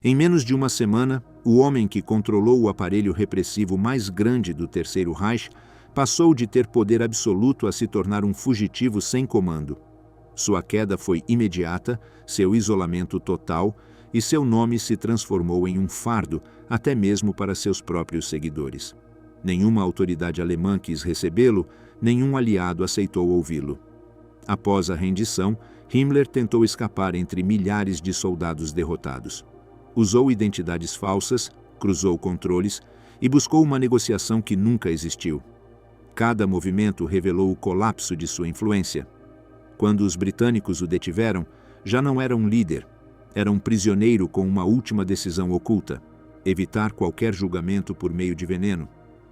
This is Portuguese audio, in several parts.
Em menos de uma semana, o homem que controlou o aparelho repressivo mais grande do Terceiro Reich passou de ter poder absoluto a se tornar um fugitivo sem comando. Sua queda foi imediata, seu isolamento total, e seu nome se transformou em um fardo, até mesmo para seus próprios seguidores. Nenhuma autoridade alemã quis recebê-lo, nenhum aliado aceitou ouvi-lo. Após a rendição, Himmler tentou escapar entre milhares de soldados derrotados. Usou identidades falsas, cruzou controles e buscou uma negociação que nunca existiu. Cada movimento revelou o colapso de sua influência. Quando os britânicos o detiveram, já não era um líder, era um prisioneiro com uma última decisão oculta: evitar qualquer julgamento por meio de veneno.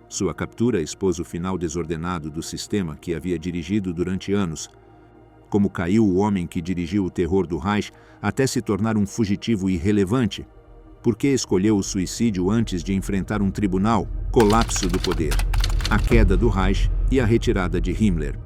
Sua captura expôs o final desordenado do sistema que havia dirigido durante anos. Como caiu o homem que dirigiu o terror do Reich até se tornar um fugitivo irrelevante? Por que escolheu o suicídio antes de enfrentar um tribunal? Colapso do poder, a queda do Reich e a retirada de Himmler.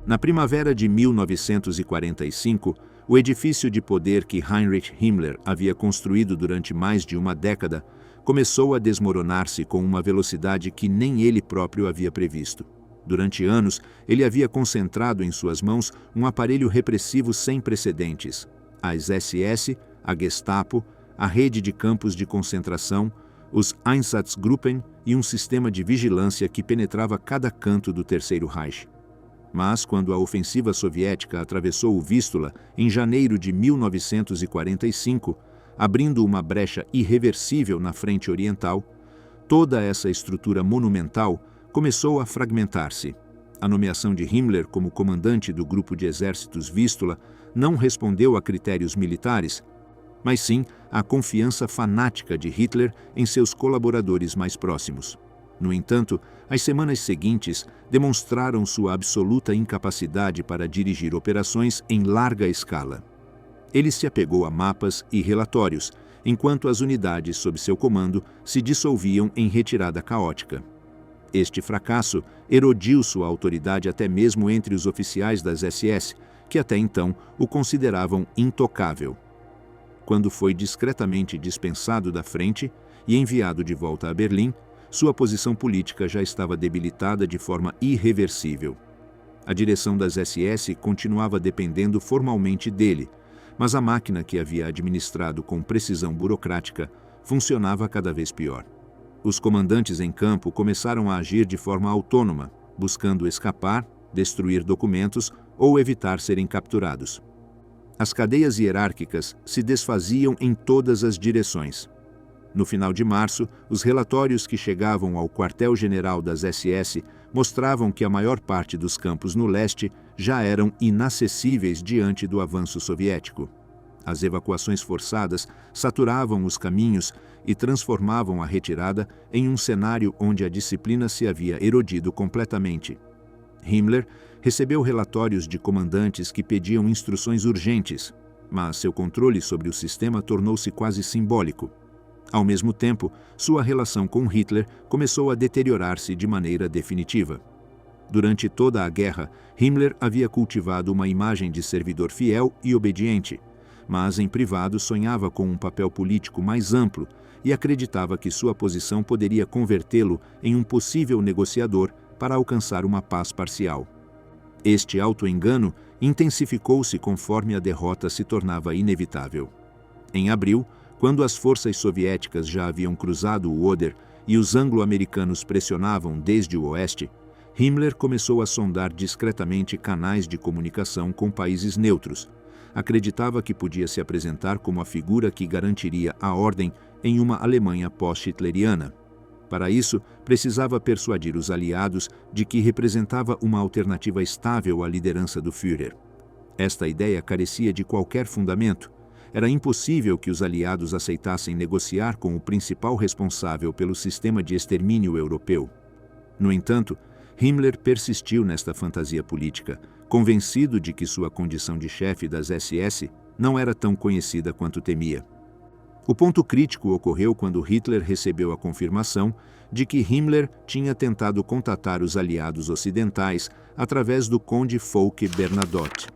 Na primavera de 1945, o edifício de poder que Heinrich Himmler havia construído durante mais de uma década começou a desmoronar-se com uma velocidade que nem ele próprio havia previsto. Durante anos, ele havia concentrado em suas mãos um aparelho repressivo sem precedentes: as SS, a Gestapo, a rede de campos de concentração, os Einsatzgruppen e um sistema de vigilância que penetrava cada canto do Terceiro Reich. Mas, quando a ofensiva soviética atravessou o Vístula em janeiro de 1945, abrindo uma brecha irreversível na frente oriental, toda essa estrutura monumental começou a fragmentar-se. A nomeação de Himmler como comandante do grupo de exércitos Vístula não respondeu a critérios militares, mas sim à confiança fanática de Hitler em seus colaboradores mais próximos. No entanto, as semanas seguintes demonstraram sua absoluta incapacidade para dirigir operações em larga escala. Ele se apegou a mapas e relatórios, enquanto as unidades sob seu comando se dissolviam em retirada caótica. Este fracasso erodiu sua autoridade até mesmo entre os oficiais das SS, que até então o consideravam intocável. Quando foi discretamente dispensado da frente e enviado de volta a Berlim, sua posição política já estava debilitada de forma irreversível. A direção das SS continuava dependendo formalmente dele, mas a máquina que havia administrado com precisão burocrática funcionava cada vez pior. Os comandantes em campo começaram a agir de forma autônoma, buscando escapar, destruir documentos ou evitar serem capturados. As cadeias hierárquicas se desfaziam em todas as direções. No final de março, os relatórios que chegavam ao quartel-general das SS mostravam que a maior parte dos campos no leste já eram inacessíveis diante do avanço soviético. As evacuações forçadas saturavam os caminhos e transformavam a retirada em um cenário onde a disciplina se havia erodido completamente. Himmler recebeu relatórios de comandantes que pediam instruções urgentes, mas seu controle sobre o sistema tornou-se quase simbólico. Ao mesmo tempo, sua relação com Hitler começou a deteriorar-se de maneira definitiva. Durante toda a guerra, Himmler havia cultivado uma imagem de servidor fiel e obediente, mas em privado sonhava com um papel político mais amplo e acreditava que sua posição poderia convertê-lo em um possível negociador para alcançar uma paz parcial. Este auto-engano intensificou-se conforme a derrota se tornava inevitável. Em abril, quando as forças soviéticas já haviam cruzado o Oder e os anglo-americanos pressionavam desde o oeste, Himmler começou a sondar discretamente canais de comunicação com países neutros. Acreditava que podia se apresentar como a figura que garantiria a ordem em uma Alemanha pós-hitleriana. Para isso, precisava persuadir os aliados de que representava uma alternativa estável à liderança do Führer. Esta ideia carecia de qualquer fundamento. Era impossível que os aliados aceitassem negociar com o principal responsável pelo sistema de extermínio europeu. No entanto, Himmler persistiu nesta fantasia política, convencido de que sua condição de chefe das SS não era tão conhecida quanto temia. O ponto crítico ocorreu quando Hitler recebeu a confirmação de que Himmler tinha tentado contatar os aliados ocidentais através do conde Folke Bernadotte.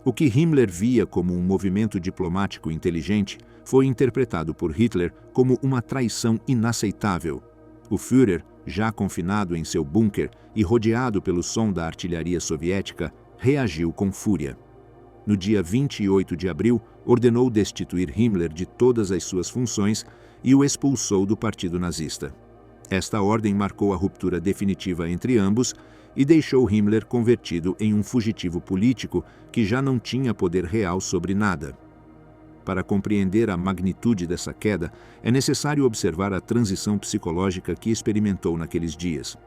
O que Himmler via como um movimento diplomático inteligente foi interpretado por Hitler como uma traição inaceitável. O Führer, já confinado em seu bunker e rodeado pelo som da artilharia soviética, reagiu com fúria. No dia 28 de abril, ordenou destituir Himmler de todas as suas funções e o expulsou do partido nazista. Esta ordem marcou a ruptura definitiva entre ambos e deixou Himmler convertido em um fugitivo político que já não tinha poder real sobre nada. Para compreender a magnitude dessa queda, é necessário observar a transição psicológica que experimentou naqueles dias.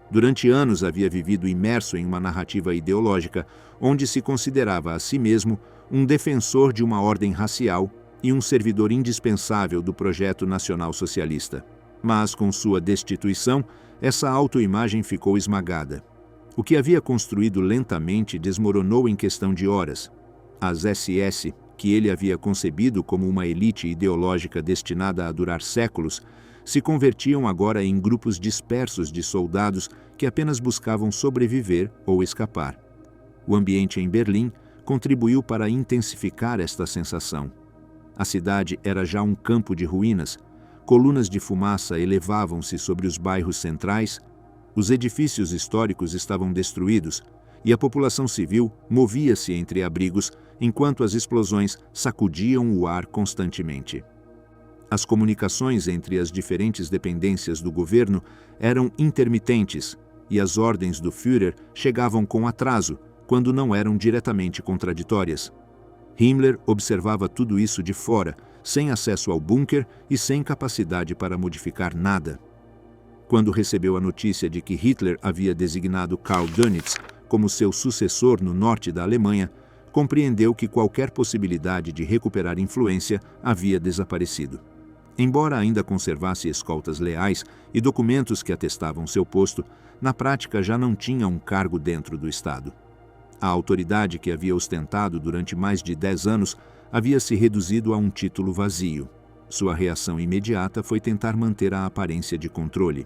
Durante anos havia vivido imerso em uma narrativa ideológica onde se considerava a si mesmo um defensor de uma ordem racial e um servidor indispensável do projeto nacional-socialista. Mas, com sua destituição, essa autoimagem ficou esmagada. O que havia construído lentamente desmoronou em questão de horas. As SS, que ele havia concebido como uma elite ideológica destinada a durar séculos, se convertiam agora em grupos dispersos de soldados que apenas buscavam sobreviver ou escapar. O ambiente em Berlim contribuiu para intensificar esta sensação. A cidade era já um campo de ruínas, colunas de fumaça elevavam-se sobre os bairros centrais, os edifícios históricos estavam destruídos e a população civil movia-se entre abrigos enquanto as explosões sacudiam o ar constantemente. As comunicações entre as diferentes dependências do governo eram intermitentes e as ordens do Führer chegavam com atraso, quando não eram diretamente contraditórias. Himmler observava tudo isso de fora, sem acesso ao bunker e sem capacidade para modificar nada. Quando recebeu a notícia de que Hitler havia designado Karl Dönitz como seu sucessor no norte da Alemanha, compreendeu que qualquer possibilidade de recuperar influência havia desaparecido. Embora ainda conservasse escoltas leais e documentos que atestavam seu posto, na prática já não tinha um cargo dentro do Estado. A autoridade que havia ostentado durante mais de 10 anos havia se reduzido a um título vazio. Sua reação imediata foi tentar manter a aparência de controle.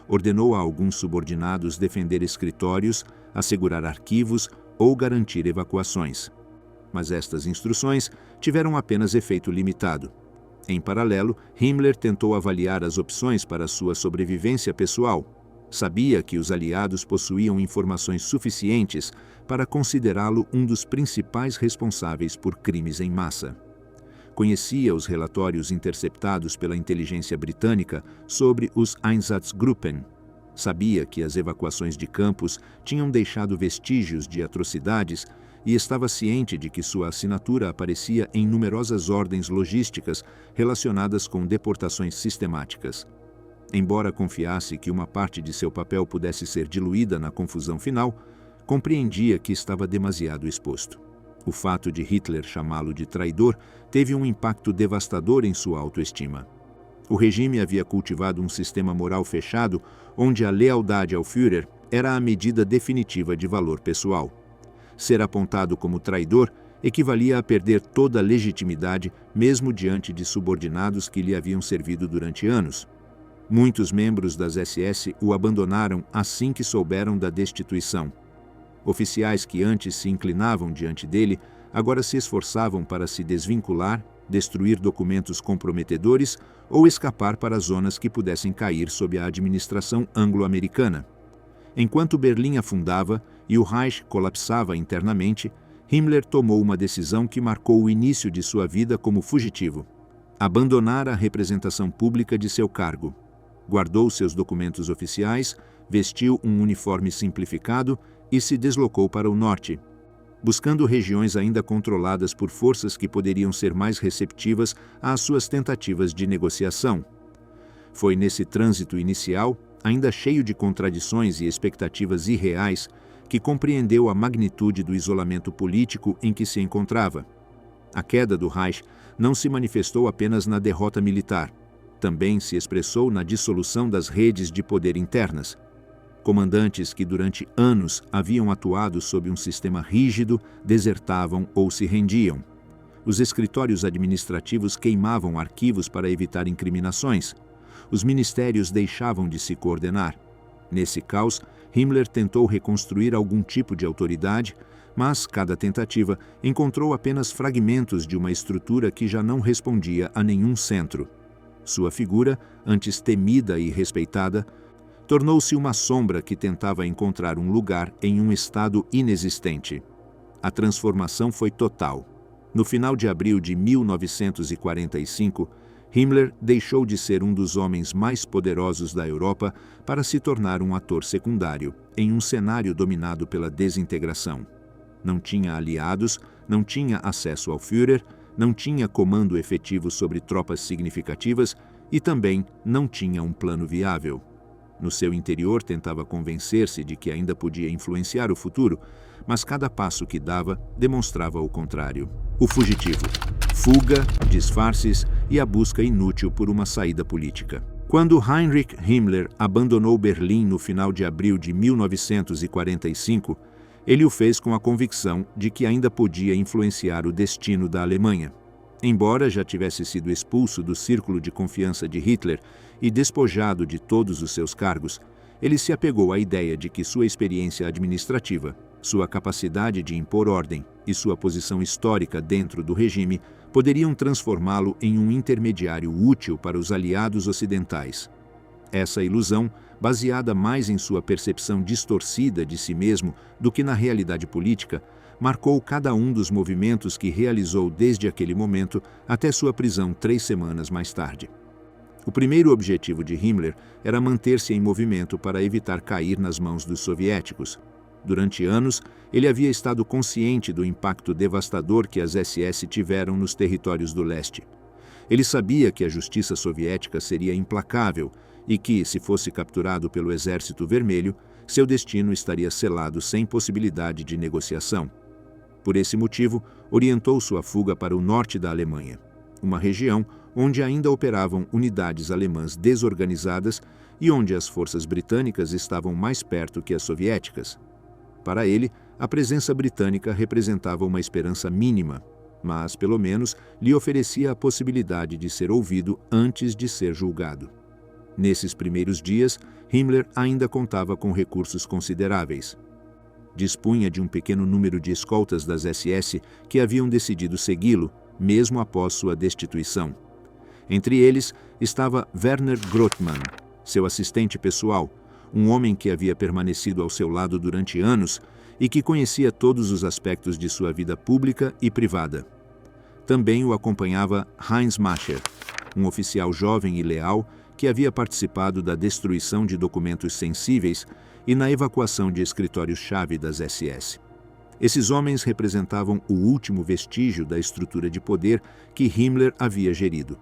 Ordenou a alguns subordinados defender escritórios, assegurar arquivos ou garantir evacuações. Mas estas instruções tiveram apenas efeito limitado. Em paralelo, Himmler tentou avaliar as opções para sua sobrevivência pessoal. Sabia que os aliados possuíam informações suficientes para considerá-lo um dos principais responsáveis por crimes em massa. Conhecia os relatórios interceptados pela inteligência britânica sobre os Einsatzgruppen. Sabia que as evacuações de campos tinham deixado vestígios de atrocidades e estava ciente de que sua assinatura aparecia em numerosas ordens logísticas relacionadas com deportações sistemáticas. Embora confiasse que uma parte de seu papel pudesse ser diluída na confusão final, compreendia que estava demasiado exposto. O fato de Hitler chamá-lo de traidor teve um impacto devastador em sua autoestima. O regime havia cultivado um sistema moral fechado onde a lealdade ao Führer era a medida definitiva de valor pessoal. Ser apontado como traidor equivalia a perder toda a legitimidade mesmo diante de subordinados que lhe haviam servido durante anos. Muitos membros das SS o abandonaram assim que souberam da destituição. Oficiais que antes se inclinavam diante dele, agora se esforçavam para se desvincular, destruir documentos comprometedores ou escapar para zonas que pudessem cair sob a administração anglo-americana. Enquanto Berlim afundava e o Reich colapsava internamente, Himmler tomou uma decisão que marcou o início de sua vida como fugitivo. Abandonar a representação pública de seu cargo. Guardou seus documentos oficiais, vestiu um uniforme simplificado e se deslocou para o norte, buscando regiões ainda controladas por forças que poderiam ser mais receptivas às suas tentativas de negociação. Foi nesse trânsito inicial, ainda cheio de contradições e expectativas irreais, que compreendeu a magnitude do isolamento político em que se encontrava. A queda do Reich não se manifestou apenas na derrota militar, também se expressou na dissolução das redes de poder internas. Comandantes que durante anos haviam atuado sob um sistema rígido desertavam ou se rendiam. Os escritórios administrativos queimavam arquivos para evitar incriminações. Os ministérios deixavam de se coordenar. Nesse caos, Himmler tentou reconstruir algum tipo de autoridade, mas cada tentativa encontrou apenas fragmentos de uma estrutura que já não respondia a nenhum centro. Sua figura, antes temida e respeitada, tornou-se uma sombra que tentava encontrar um lugar em um estado inexistente. A transformação foi total. No final de abril de 1945, Himmler deixou de ser um dos homens mais poderosos da Europa para se tornar um ator secundário, em um cenário dominado pela desintegração. Não tinha aliados, não tinha acesso ao Führer, não tinha comando efetivo sobre tropas significativas e também não tinha um plano viável. No seu interior tentava convencer-se de que ainda podia influenciar o futuro, mas cada passo que dava demonstrava o contrário. O fugitivo. Fuga, disfarces e a busca inútil por uma saída política. Quando Heinrich Himmler abandonou Berlim no final de abril de 1945, ele o fez com a convicção de que ainda podia influenciar o destino da Alemanha. Embora já tivesse sido expulso do círculo de confiança de Hitler e despojado de todos os seus cargos, ele se apegou à ideia de que sua experiência administrativa, sua capacidade de impor ordem e sua posição histórica dentro do regime poderiam transformá-lo em um intermediário útil para os aliados ocidentais. Essa ilusão, baseada mais em sua percepção distorcida de si mesmo do que na realidade política, marcou cada um dos movimentos que realizou desde aquele momento até sua prisão 3 semanas mais tarde. O primeiro objetivo de Himmler era manter-se em movimento para evitar cair nas mãos dos soviéticos. Durante anos, ele havia estado consciente do impacto devastador que as SS tiveram nos territórios do leste. Ele sabia que a justiça soviética seria implacável e que, se fosse capturado pelo Exército Vermelho, seu destino estaria selado sem possibilidade de negociação. Por esse motivo, orientou sua fuga para o norte da Alemanha, uma região onde ainda operavam unidades alemãs desorganizadas e onde as forças britânicas estavam mais perto que as soviéticas. Para ele, a presença britânica representava uma esperança mínima, mas, pelo menos, lhe oferecia a possibilidade de ser ouvido antes de ser julgado. Nesses primeiros dias, Himmler ainda contava com recursos consideráveis. Dispunha de um pequeno número de escoltas das SS que haviam decidido segui-lo, mesmo após sua destituição. Entre eles estava Werner Grothmann, seu assistente pessoal, um homem que havia permanecido ao seu lado durante anos e que conhecia todos os aspectos de sua vida pública e privada. Também o acompanhava Heinz Mascher, um oficial jovem e leal que havia participado da destruição de documentos sensíveis e na evacuação de escritórios-chave das SS. Esses homens representavam o último vestígio da estrutura de poder que Himmler havia gerido.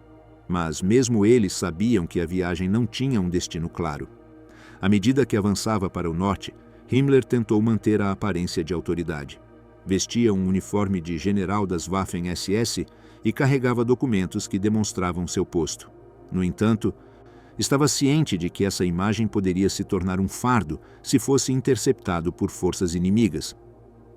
Mas mesmo eles sabiam que a viagem não tinha um destino claro. À medida que avançava para o norte, Himmler tentou manter a aparência de autoridade. Vestia um uniforme de general das Waffen-SS e carregava documentos que demonstravam seu posto. No entanto, estava ciente de que essa imagem poderia se tornar um fardo se fosse interceptado por forças inimigas.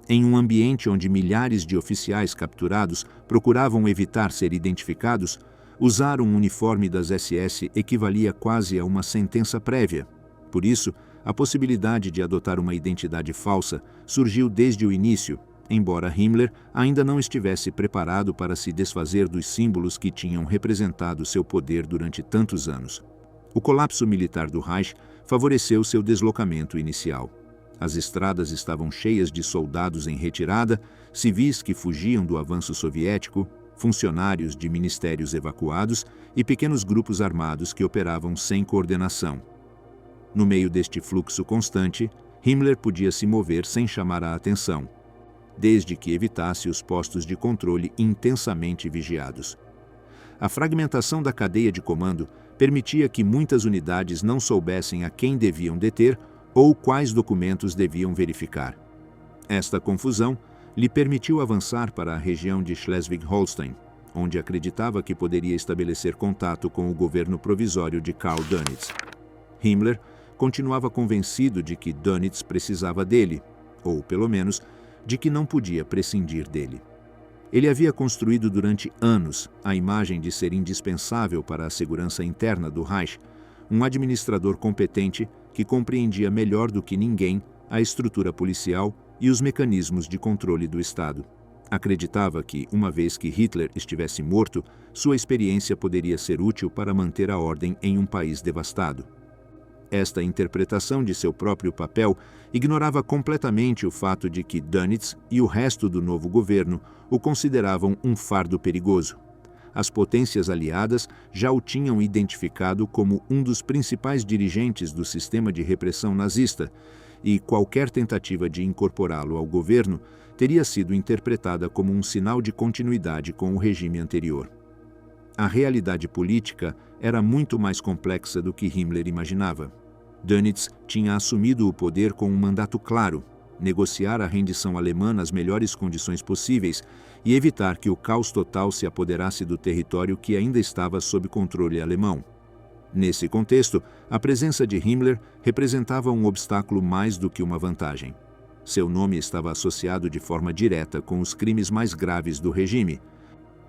Em um ambiente onde milhares de oficiais capturados procuravam evitar ser identificados, usar um uniforme das SS equivalia quase a uma sentença prévia. Por isso, a possibilidade de adotar uma identidade falsa surgiu desde o início, embora Himmler ainda não estivesse preparado para se desfazer dos símbolos que tinham representado seu poder durante tantos anos. O colapso militar do Reich favoreceu seu deslocamento inicial. As estradas estavam cheias de soldados em retirada, civis que fugiam do avanço soviético, funcionários de ministérios evacuados e pequenos grupos armados que operavam sem coordenação. No meio deste fluxo constante, Himmler podia se mover sem chamar a atenção, desde que evitasse os postos de controle intensamente vigiados. A fragmentação da cadeia de comando permitia que muitas unidades não soubessem a quem deviam deter ou quais documentos deviam verificar. Esta confusão lhe permitiu avançar para a região de Schleswig-Holstein, onde acreditava que poderia estabelecer contato com o governo provisório de Karl Dönitz. Himmler continuava convencido de que Dönitz precisava dele, ou, pelo menos, de que não podia prescindir dele. Ele havia construído durante anos a imagem de ser indispensável para a segurança interna do Reich, um administrador competente que compreendia melhor do que ninguém a estrutura policial e os mecanismos de controle do Estado. Acreditava que, uma vez que Hitler estivesse morto, sua experiência poderia ser útil para manter a ordem em um país devastado. Esta interpretação de seu próprio papel ignorava completamente o fato de que Dönitz e o resto do novo governo o consideravam um fardo perigoso. As potências aliadas já o tinham identificado como um dos principais dirigentes do sistema de repressão nazista, e qualquer tentativa de incorporá-lo ao governo teria sido interpretada como um sinal de continuidade com o regime anterior. A realidade política era muito mais complexa do que Himmler imaginava. Dönitz tinha assumido o poder com um mandato claro: negociar a rendição alemã nas melhores condições possíveis e evitar que o caos total se apoderasse do território que ainda estava sob controle alemão. Nesse contexto, a presença de Himmler representava um obstáculo mais do que uma vantagem. Seu nome estava associado de forma direta com os crimes mais graves do regime,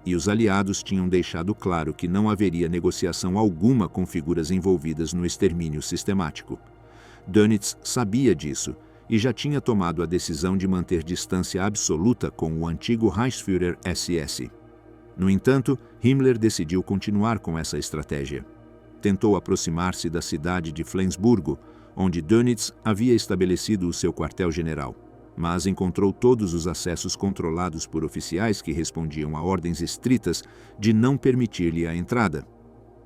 e os aliados tinham deixado claro que não haveria negociação alguma com figuras envolvidas no extermínio sistemático. Dönitz sabia disso e já tinha tomado a decisão de manter distância absoluta com o antigo Reichsführer SS. No entanto, Himmler decidiu continuar com essa estratégia. Tentou aproximar-se da cidade de Flensburgo, onde Dönitz havia estabelecido o seu quartel-general, mas encontrou todos os acessos controlados por oficiais que respondiam a ordens estritas de não permitir-lhe a entrada.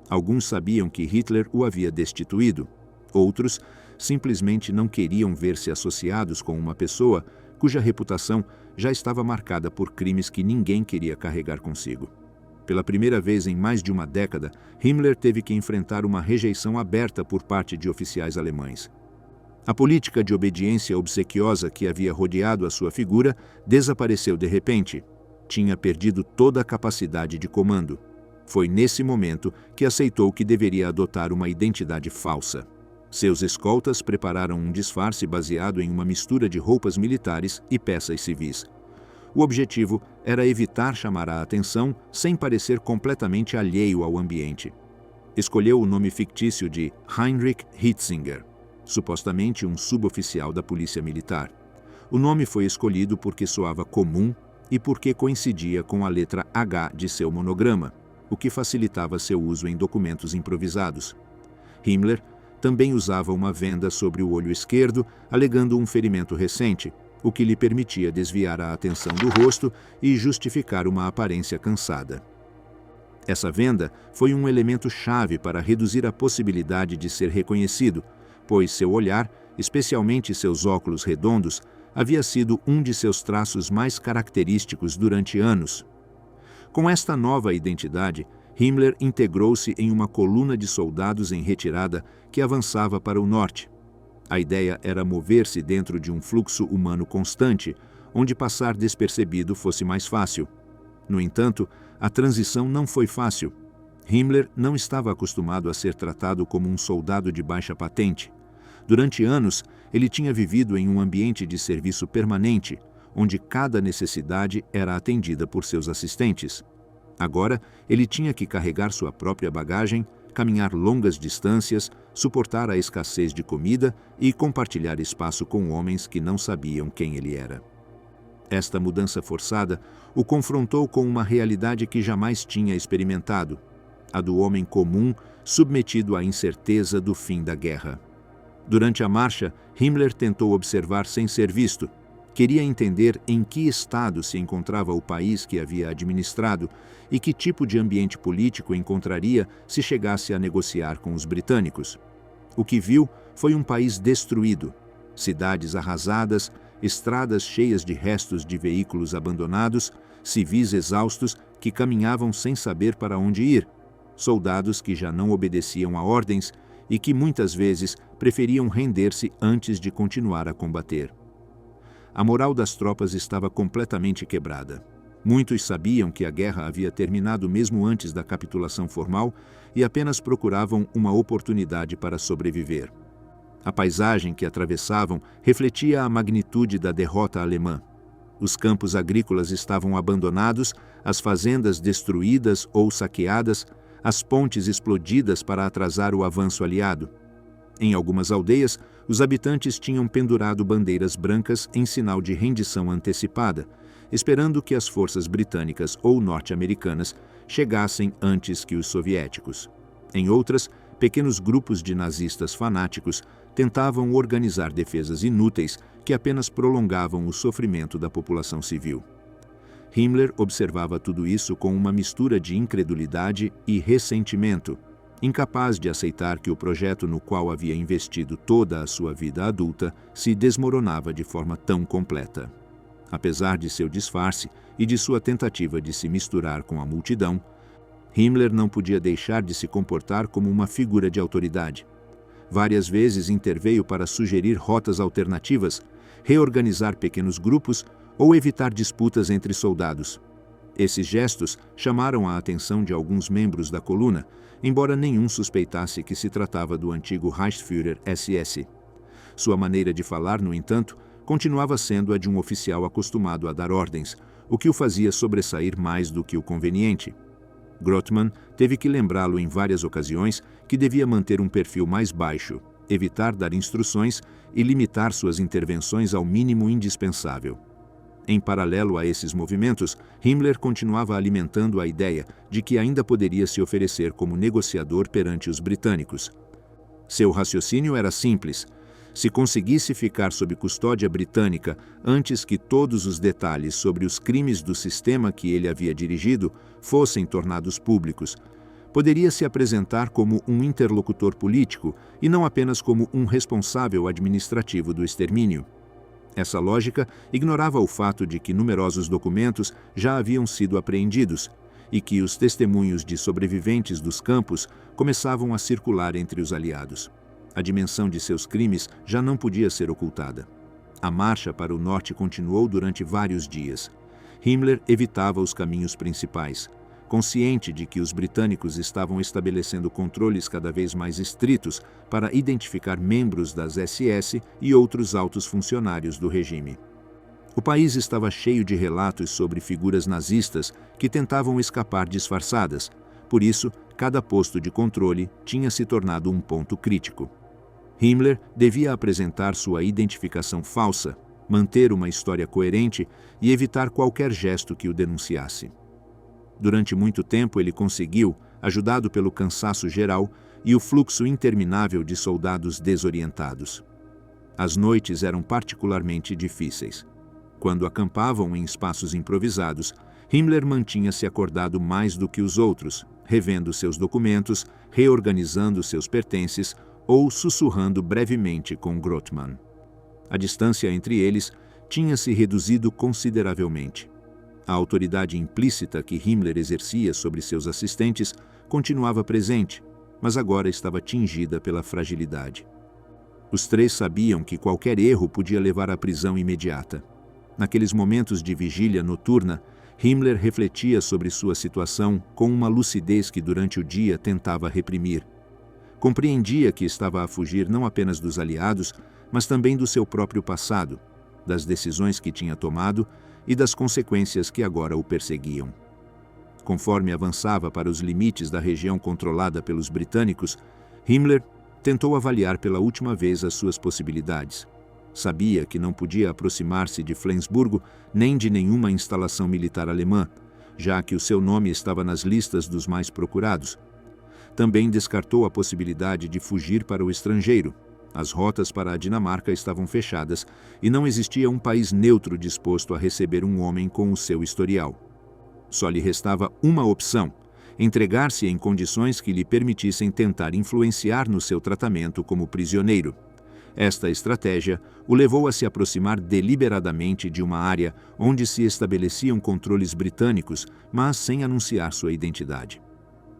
Alguns sabiam que Hitler o havia destituído. Outros simplesmente não queriam ver-se associados com uma pessoa cuja reputação já estava marcada por crimes que ninguém queria carregar consigo. Pela primeira vez em mais de uma década, Himmler teve que enfrentar uma rejeição aberta por parte de oficiais alemães. A política de obediência obsequiosa que havia rodeado a sua figura desapareceu de repente. Tinha perdido toda a capacidade de comando. Foi nesse momento que aceitou que deveria adotar uma identidade falsa. Seus escoltas prepararam um disfarce baseado em uma mistura de roupas militares e peças civis. O objetivo era evitar chamar a atenção sem parecer completamente alheio ao ambiente. Escolheu o nome fictício de Heinrich Hitzinger, supostamente um suboficial da polícia militar. O nome foi escolhido porque soava comum e porque coincidia com a letra H de seu monograma, o que facilitava seu uso em documentos improvisados. Himmler também usava uma venda sobre o olho esquerdo, alegando um ferimento recente, o que lhe permitia desviar a atenção do rosto e justificar uma aparência cansada. Essa venda foi um elemento chave para reduzir a possibilidade de ser reconhecido, pois seu olhar, especialmente seus óculos redondos, havia sido um de seus traços mais característicos durante anos. Com esta nova identidade, Himmler integrou-se em uma coluna de soldados em retirada que avançava para o norte. A ideia era mover-se dentro de um fluxo humano constante, onde passar despercebido fosse mais fácil. No entanto, a transição não foi fácil. Himmler não estava acostumado a ser tratado como um soldado de baixa patente. Durante anos, ele tinha vivido em um ambiente de serviço permanente, onde cada necessidade era atendida por seus assistentes. Agora, ele tinha que carregar sua própria bagagem, caminhar longas distâncias, suportar a escassez de comida e compartilhar espaço com homens que não sabiam quem ele era. Esta mudança forçada o confrontou com uma realidade que jamais tinha experimentado, a do homem comum submetido à incerteza do fim da guerra. Durante a marcha, Himmler tentou observar sem ser visto. Queria entender em que estado se encontrava o país que havia administrado e que tipo de ambiente político encontraria se chegasse a negociar com os britânicos. O que viu foi um país destruído, cidades arrasadas, estradas cheias de restos de veículos abandonados, civis exaustos que caminhavam sem saber para onde ir, soldados que já não obedeciam a ordens e que muitas vezes preferiam render-se antes de continuar a combater. A moral das tropas estava completamente quebrada. Muitos sabiam que a guerra havia terminado mesmo antes da capitulação formal e apenas procuravam uma oportunidade para sobreviver. A paisagem que atravessavam refletia a magnitude da derrota alemã. Os campos agrícolas estavam abandonados, as fazendas destruídas ou saqueadas, as pontes explodidas para atrasar o avanço aliado. Em algumas aldeias, os habitantes tinham pendurado bandeiras brancas em sinal de rendição antecipada, esperando que as forças britânicas ou norte-americanas chegassem antes que os soviéticos. Em outras, pequenos grupos de nazistas fanáticos tentavam organizar defesas inúteis que apenas prolongavam o sofrimento da população civil. Himmler observava tudo isso com uma mistura de incredulidade e ressentimento, incapaz de aceitar que o projeto no qual havia investido toda a sua vida adulta se desmoronava de forma tão completa. Apesar de seu disfarce e de sua tentativa de se misturar com a multidão, Himmler não podia deixar de se comportar como uma figura de autoridade. Várias vezes interveio para sugerir rotas alternativas, reorganizar pequenos grupos ou evitar disputas entre soldados. Esses gestos chamaram a atenção de alguns membros da coluna, embora nenhum suspeitasse que se tratava do antigo Reichsführer SS. Sua maneira de falar, no entanto, continuava sendo a de um oficial acostumado a dar ordens, o que o fazia sobressair mais do que o conveniente. Grothmann teve que lembrá-lo em várias ocasiões que devia manter um perfil mais baixo, evitar dar instruções e limitar suas intervenções ao mínimo indispensável. Em paralelo a esses movimentos, Himmler continuava alimentando a ideia de que ainda poderia se oferecer como negociador perante os britânicos. Seu raciocínio era simples: se conseguisse ficar sob custódia britânica antes que todos os detalhes sobre os crimes do sistema que ele havia dirigido fossem tornados públicos, poderia se apresentar como um interlocutor político e não apenas como um responsável administrativo do extermínio. Essa lógica ignorava o fato de que numerosos documentos já haviam sido apreendidos e que os testemunhos de sobreviventes dos campos começavam a circular entre os aliados. A dimensão de seus crimes já não podia ser ocultada. A marcha para o norte continuou durante vários dias. Himmler evitava os caminhos principais, consciente de que os britânicos estavam estabelecendo controles cada vez mais estritos para identificar membros das SS e outros altos funcionários do regime. O país estava cheio de relatos sobre figuras nazistas que tentavam escapar disfarçadas, por isso, cada posto de controle tinha se tornado um ponto crítico. Himmler devia apresentar sua identificação falsa, manter uma história coerente e evitar qualquer gesto que o denunciasse. Durante muito tempo ele conseguiu, ajudado pelo cansaço geral e o fluxo interminável de soldados desorientados. As noites eram particularmente difíceis. Quando acampavam em espaços improvisados, Himmler mantinha-se acordado mais do que os outros, revendo seus documentos, reorganizando seus pertences ou sussurrando brevemente com Grothmann. A distância entre eles tinha se reduzido consideravelmente. A autoridade implícita que Himmler exercia sobre seus assistentes continuava presente, mas agora estava tingida pela fragilidade. Os três sabiam que qualquer erro podia levar à prisão imediata. Naqueles momentos de vigília noturna, Himmler refletia sobre sua situação com uma lucidez que durante o dia tentava reprimir. Compreendia que estava a fugir não apenas dos aliados, mas também do seu próprio passado, das decisões que tinha tomado e das consequências que agora o perseguiam. Conforme avançava para os limites da região controlada pelos britânicos, Himmler tentou avaliar pela última vez as suas possibilidades. Sabia que não podia aproximar-se de Flensburgo nem de nenhuma instalação militar alemã, já que o seu nome estava nas listas dos mais procurados. Também descartou a possibilidade de fugir para o estrangeiro. As rotas para a Dinamarca estavam fechadas e não existia um país neutro disposto a receber um homem com o seu historial. Só lhe restava uma opção: entregar-se em condições que lhe permitissem tentar influenciar no seu tratamento como prisioneiro. Esta estratégia o levou a se aproximar deliberadamente de uma área onde se estabeleciam controles britânicos, mas sem anunciar sua identidade.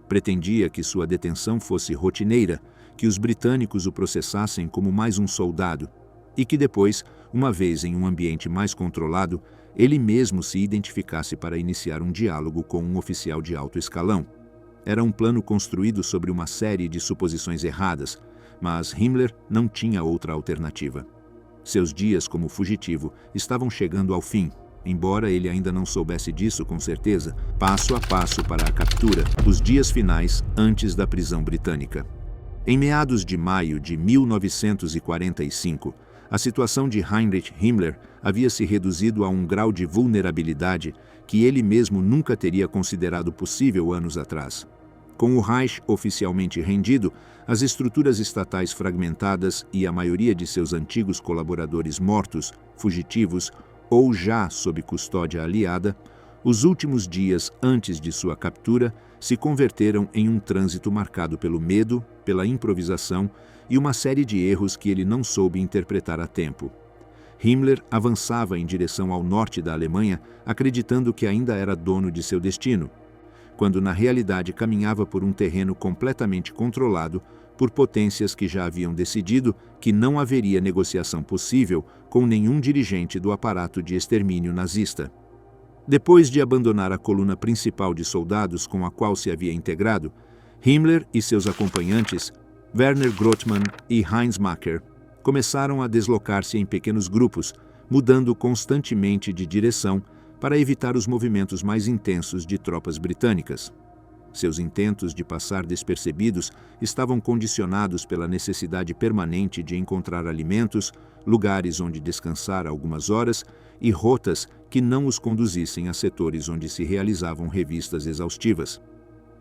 Pretendia que sua detenção fosse rotineira, que os britânicos o processassem como mais um soldado e que depois, uma vez em um ambiente mais controlado, ele mesmo se identificasse para iniciar um diálogo com um oficial de alto escalão. Era um plano construído sobre uma série de suposições erradas, mas Himmler não tinha outra alternativa. Seus dias como fugitivo estavam chegando ao fim, embora ele ainda não soubesse disso com certeza, passo a passo para a captura, os dias finais antes da prisão britânica. Em meados de maio de 1945, a situação de Heinrich Himmler havia se reduzido a um grau de vulnerabilidade que ele mesmo nunca teria considerado possível anos atrás. Com o Reich oficialmente rendido, as estruturas estatais fragmentadas e a maioria de seus antigos colaboradores mortos, fugitivos ou já sob custódia aliada, os últimos dias antes de sua captura se converteram em um trânsito marcado pelo medo, pela improvisação e uma série de erros que ele não soube interpretar a tempo. Himmler avançava em direção ao norte da Alemanha, acreditando que ainda era dono de seu destino, quando na realidade caminhava por um terreno completamente controlado por potências que já haviam decidido que não haveria negociação possível com nenhum dirigente do aparato de extermínio nazista. Depois de abandonar a coluna principal de soldados com a qual se havia integrado, Himmler e seus acompanhantes, Werner Grothmann e Heinz Macker, começaram a deslocar-se em pequenos grupos, mudando constantemente de direção para evitar os movimentos mais intensos de tropas britânicas. Seus intentos de passar despercebidos estavam condicionados pela necessidade permanente de encontrar alimentos, lugares onde descansar algumas horas e rotas que não os conduzissem a setores onde se realizavam revistas exaustivas.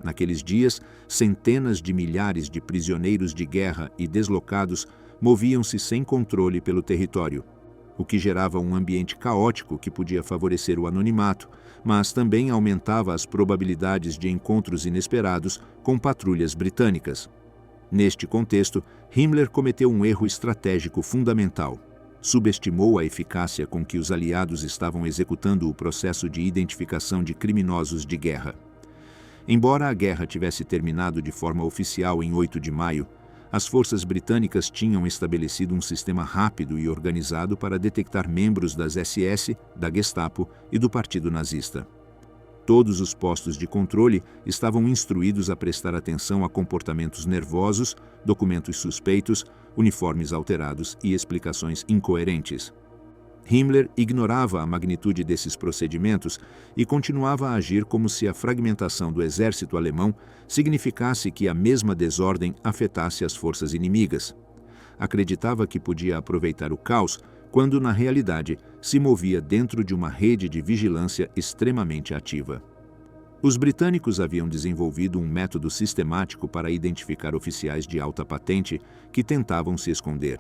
Naqueles dias, centenas de milhares de prisioneiros de guerra e deslocados moviam-se sem controle pelo território, o que gerava um ambiente caótico que podia favorecer o anonimato, mas também aumentava as probabilidades de encontros inesperados com patrulhas britânicas. Neste contexto, Himmler cometeu um erro estratégico fundamental. Subestimou a eficácia com que os aliados estavam executando o processo de identificação de criminosos de guerra. Embora a guerra tivesse terminado de forma oficial em 8 de maio, as forças britânicas tinham estabelecido um sistema rápido e organizado para detectar membros das SS, da Gestapo e do Partido Nazista. Todos os postos de controle estavam instruídos a prestar atenção a comportamentos nervosos, documentos suspeitos, uniformes alterados e explicações incoerentes. Himmler ignorava a magnitude desses procedimentos e continuava a agir como se a fragmentação do exército alemão significasse que a mesma desordem afetasse as forças inimigas. Acreditava que podia aproveitar o caos, quando na realidade se movia dentro de uma rede de vigilância extremamente ativa. Os britânicos haviam desenvolvido um método sistemático para identificar oficiais de alta patente que tentavam se esconder.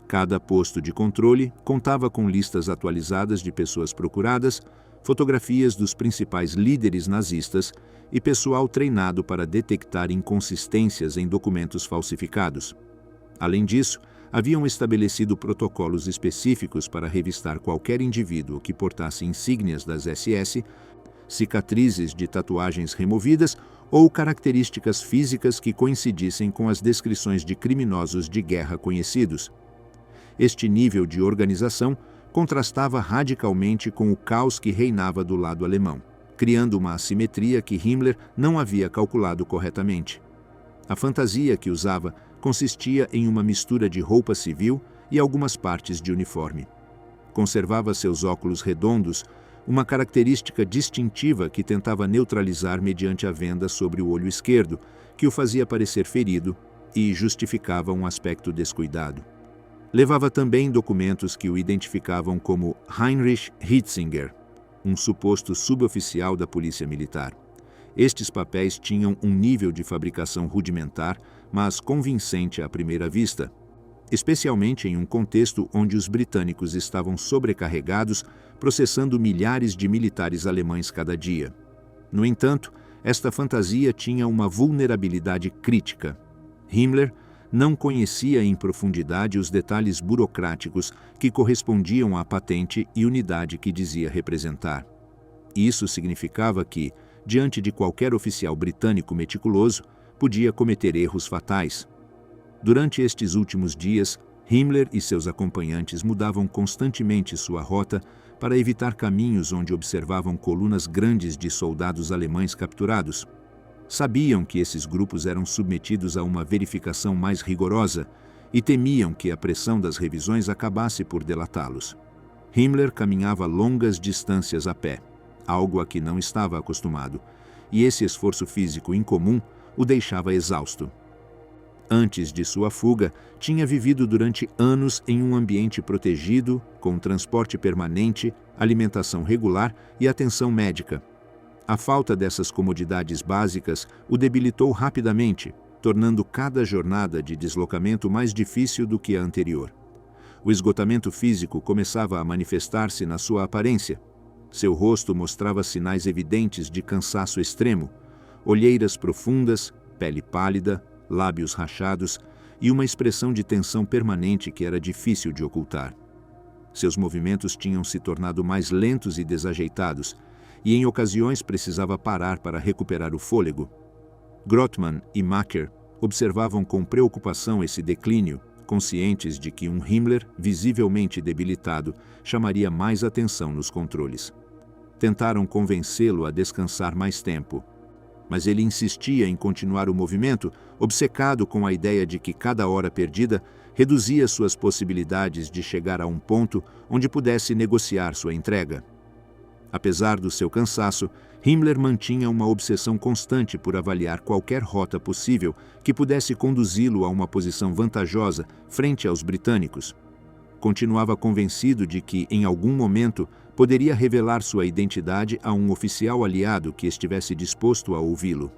Cada posto de controle contava com listas atualizadas de pessoas procuradas, fotografias dos principais líderes nazistas e pessoal treinado para detectar inconsistências em documentos falsificados. Além disso, haviam estabelecido protocolos específicos para revistar qualquer indivíduo que portasse insígnias das SS, cicatrizes de tatuagens removidas ou características físicas que coincidissem com as descrições de criminosos de guerra conhecidos. Este nível de organização contrastava radicalmente com o caos que reinava do lado alemão, criando uma assimetria que Himmler não havia calculado corretamente. A fantasia que usava consistia em uma mistura de roupa civil e algumas partes de uniforme. Conservava seus óculos redondos, uma característica distintiva que tentava neutralizar mediante a venda sobre o olho esquerdo, que o fazia parecer ferido e justificava um aspecto descuidado. Levava também documentos que o identificavam como Heinrich Hitzinger, um suposto suboficial da polícia militar. Estes papéis tinham um nível de fabricação rudimentar, mas convincente à primeira vista, especialmente em um contexto onde os britânicos estavam sobrecarregados, processando milhares de militares alemães cada dia. No entanto, esta fantasia tinha uma vulnerabilidade crítica. Himmler não conhecia em profundidade os detalhes burocráticos que correspondiam à patente e unidade que dizia representar. Isso significava que, diante de qualquer oficial britânico meticuloso, podia cometer erros fatais. Durante estes últimos dias, Himmler e seus acompanhantes mudavam constantemente sua rota para evitar caminhos onde observavam colunas grandes de soldados alemães capturados. Sabiam que esses grupos eram submetidos a uma verificação mais rigorosa e temiam que a pressão das revisões acabasse por delatá-los. Himmler caminhava longas distâncias a pé, algo a que não estava acostumado, e esse esforço físico incomum o deixava exausto. Antes de sua fuga, tinha vivido durante anos em um ambiente protegido, com transporte permanente, alimentação regular e atenção médica. A falta dessas comodidades básicas o debilitou rapidamente, tornando cada jornada de deslocamento mais difícil do que a anterior. O esgotamento físico começava a manifestar-se na sua aparência. Seu rosto mostrava sinais evidentes de cansaço extremo, olheiras profundas, pele pálida, lábios rachados e uma expressão de tensão permanente que era difícil de ocultar. Seus movimentos tinham se tornado mais lentos e desajeitados, e em ocasiões precisava parar para recuperar o fôlego. Grothman e Macker observavam com preocupação esse declínio, conscientes de que um Himmler visivelmente debilitado chamaria mais atenção nos controles. Tentaram convencê-lo a descansar mais tempo, mas ele insistia em continuar o movimento, obcecado com a ideia de que cada hora perdida reduzia suas possibilidades de chegar a um ponto onde pudesse negociar sua entrega. Apesar do seu cansaço, Himmler mantinha uma obsessão constante por avaliar qualquer rota possível que pudesse conduzi-lo a uma posição vantajosa frente aos britânicos. Continuava convencido de que, em algum momento, poderia revelar sua identidade a um oficial aliado que estivesse disposto a ouvi-lo.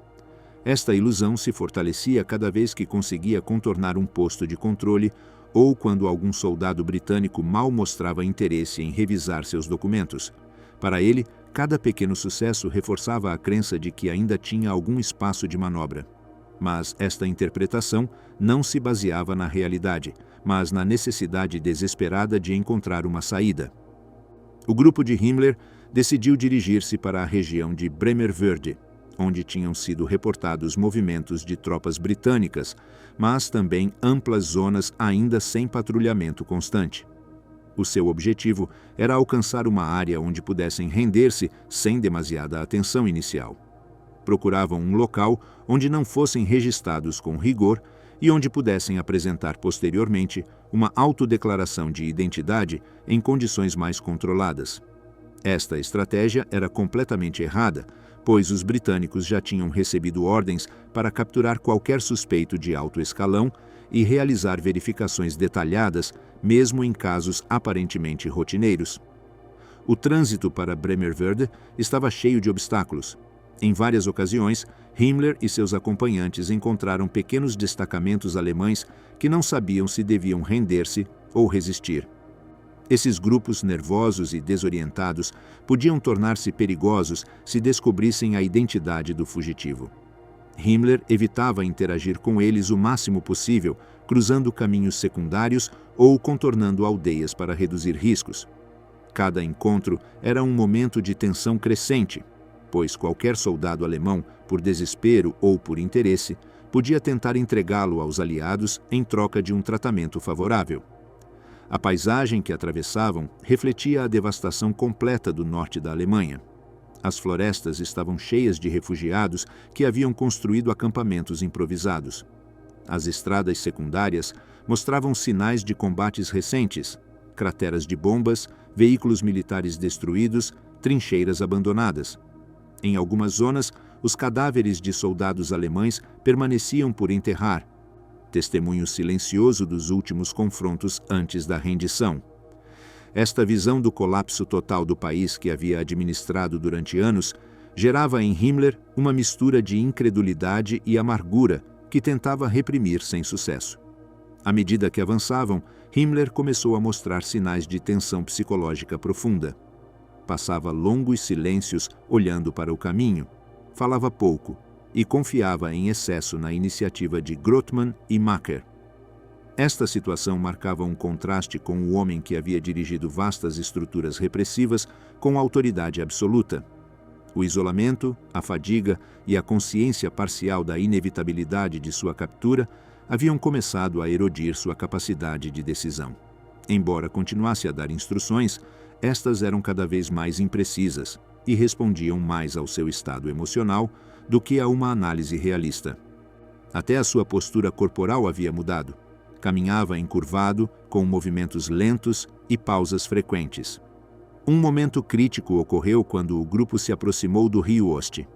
Esta ilusão se fortalecia cada vez que conseguia contornar um posto de controle ou quando algum soldado britânico mal mostrava interesse em revisar seus documentos. Para ele, cada pequeno sucesso reforçava a crença de que ainda tinha algum espaço de manobra. Mas esta interpretação não se baseava na realidade, mas na necessidade desesperada de encontrar uma saída. O grupo de Himmler decidiu dirigir-se para a região de Bremervörde, onde tinham sido reportados movimentos de tropas britânicas, mas também amplas zonas ainda sem patrulhamento constante. O seu objetivo era alcançar uma área onde pudessem render-se sem demasiada atenção inicial. Procuravam um local onde não fossem registados com rigor e onde pudessem apresentar posteriormente uma autodeclaração de identidade em condições mais controladas. Esta estratégia era completamente errada, pois os britânicos já tinham recebido ordens para capturar qualquer suspeito de alto escalão e realizar verificações detalhadas, mesmo em casos aparentemente rotineiros. O trânsito para Bremervörde estava cheio de obstáculos. Em várias ocasiões, Himmler e seus acompanhantes encontraram pequenos destacamentos alemães que não sabiam se deviam render-se ou resistir. Esses grupos nervosos e desorientados podiam tornar-se perigosos se descobrissem a identidade do fugitivo. Himmler evitava interagir com eles o máximo possível, cruzando caminhos secundários ou contornando aldeias para reduzir riscos. Cada encontro era um momento de tensão crescente, pois qualquer soldado alemão, por desespero ou por interesse, podia tentar entregá-lo aos aliados em troca de um tratamento favorável. A paisagem que atravessavam refletia a devastação completa do norte da Alemanha. As florestas estavam cheias de refugiados que haviam construído acampamentos improvisados. As estradas secundárias mostravam sinais de combates recentes, crateras de bombas, veículos militares destruídos, trincheiras abandonadas. Em algumas zonas, os cadáveres de soldados alemães permaneciam por enterrar, testemunho silencioso dos últimos confrontos antes da rendição. Esta visão do colapso total do país que havia administrado durante anos gerava em Himmler uma mistura de incredulidade e amargura que tentava reprimir sem sucesso. À medida que avançavam, Himmler começou a mostrar sinais de tensão psicológica profunda. Passava longos silêncios olhando para o caminho, falava pouco e confiava em excesso na iniciativa de Grothman e Macker. Esta situação marcava um contraste com o homem que havia dirigido vastas estruturas repressivas com autoridade absoluta. O isolamento, a fadiga e a consciência parcial da inevitabilidade de sua captura haviam começado a erodir sua capacidade de decisão. Embora continuasse a dar instruções, estas eram cada vez mais imprecisas e respondiam mais ao seu estado emocional do que a uma análise realista. Até a sua postura corporal havia mudado. Caminhava encurvado, com movimentos lentos e pausas frequentes. Um momento crítico ocorreu quando o grupo se aproximou do rio Oste.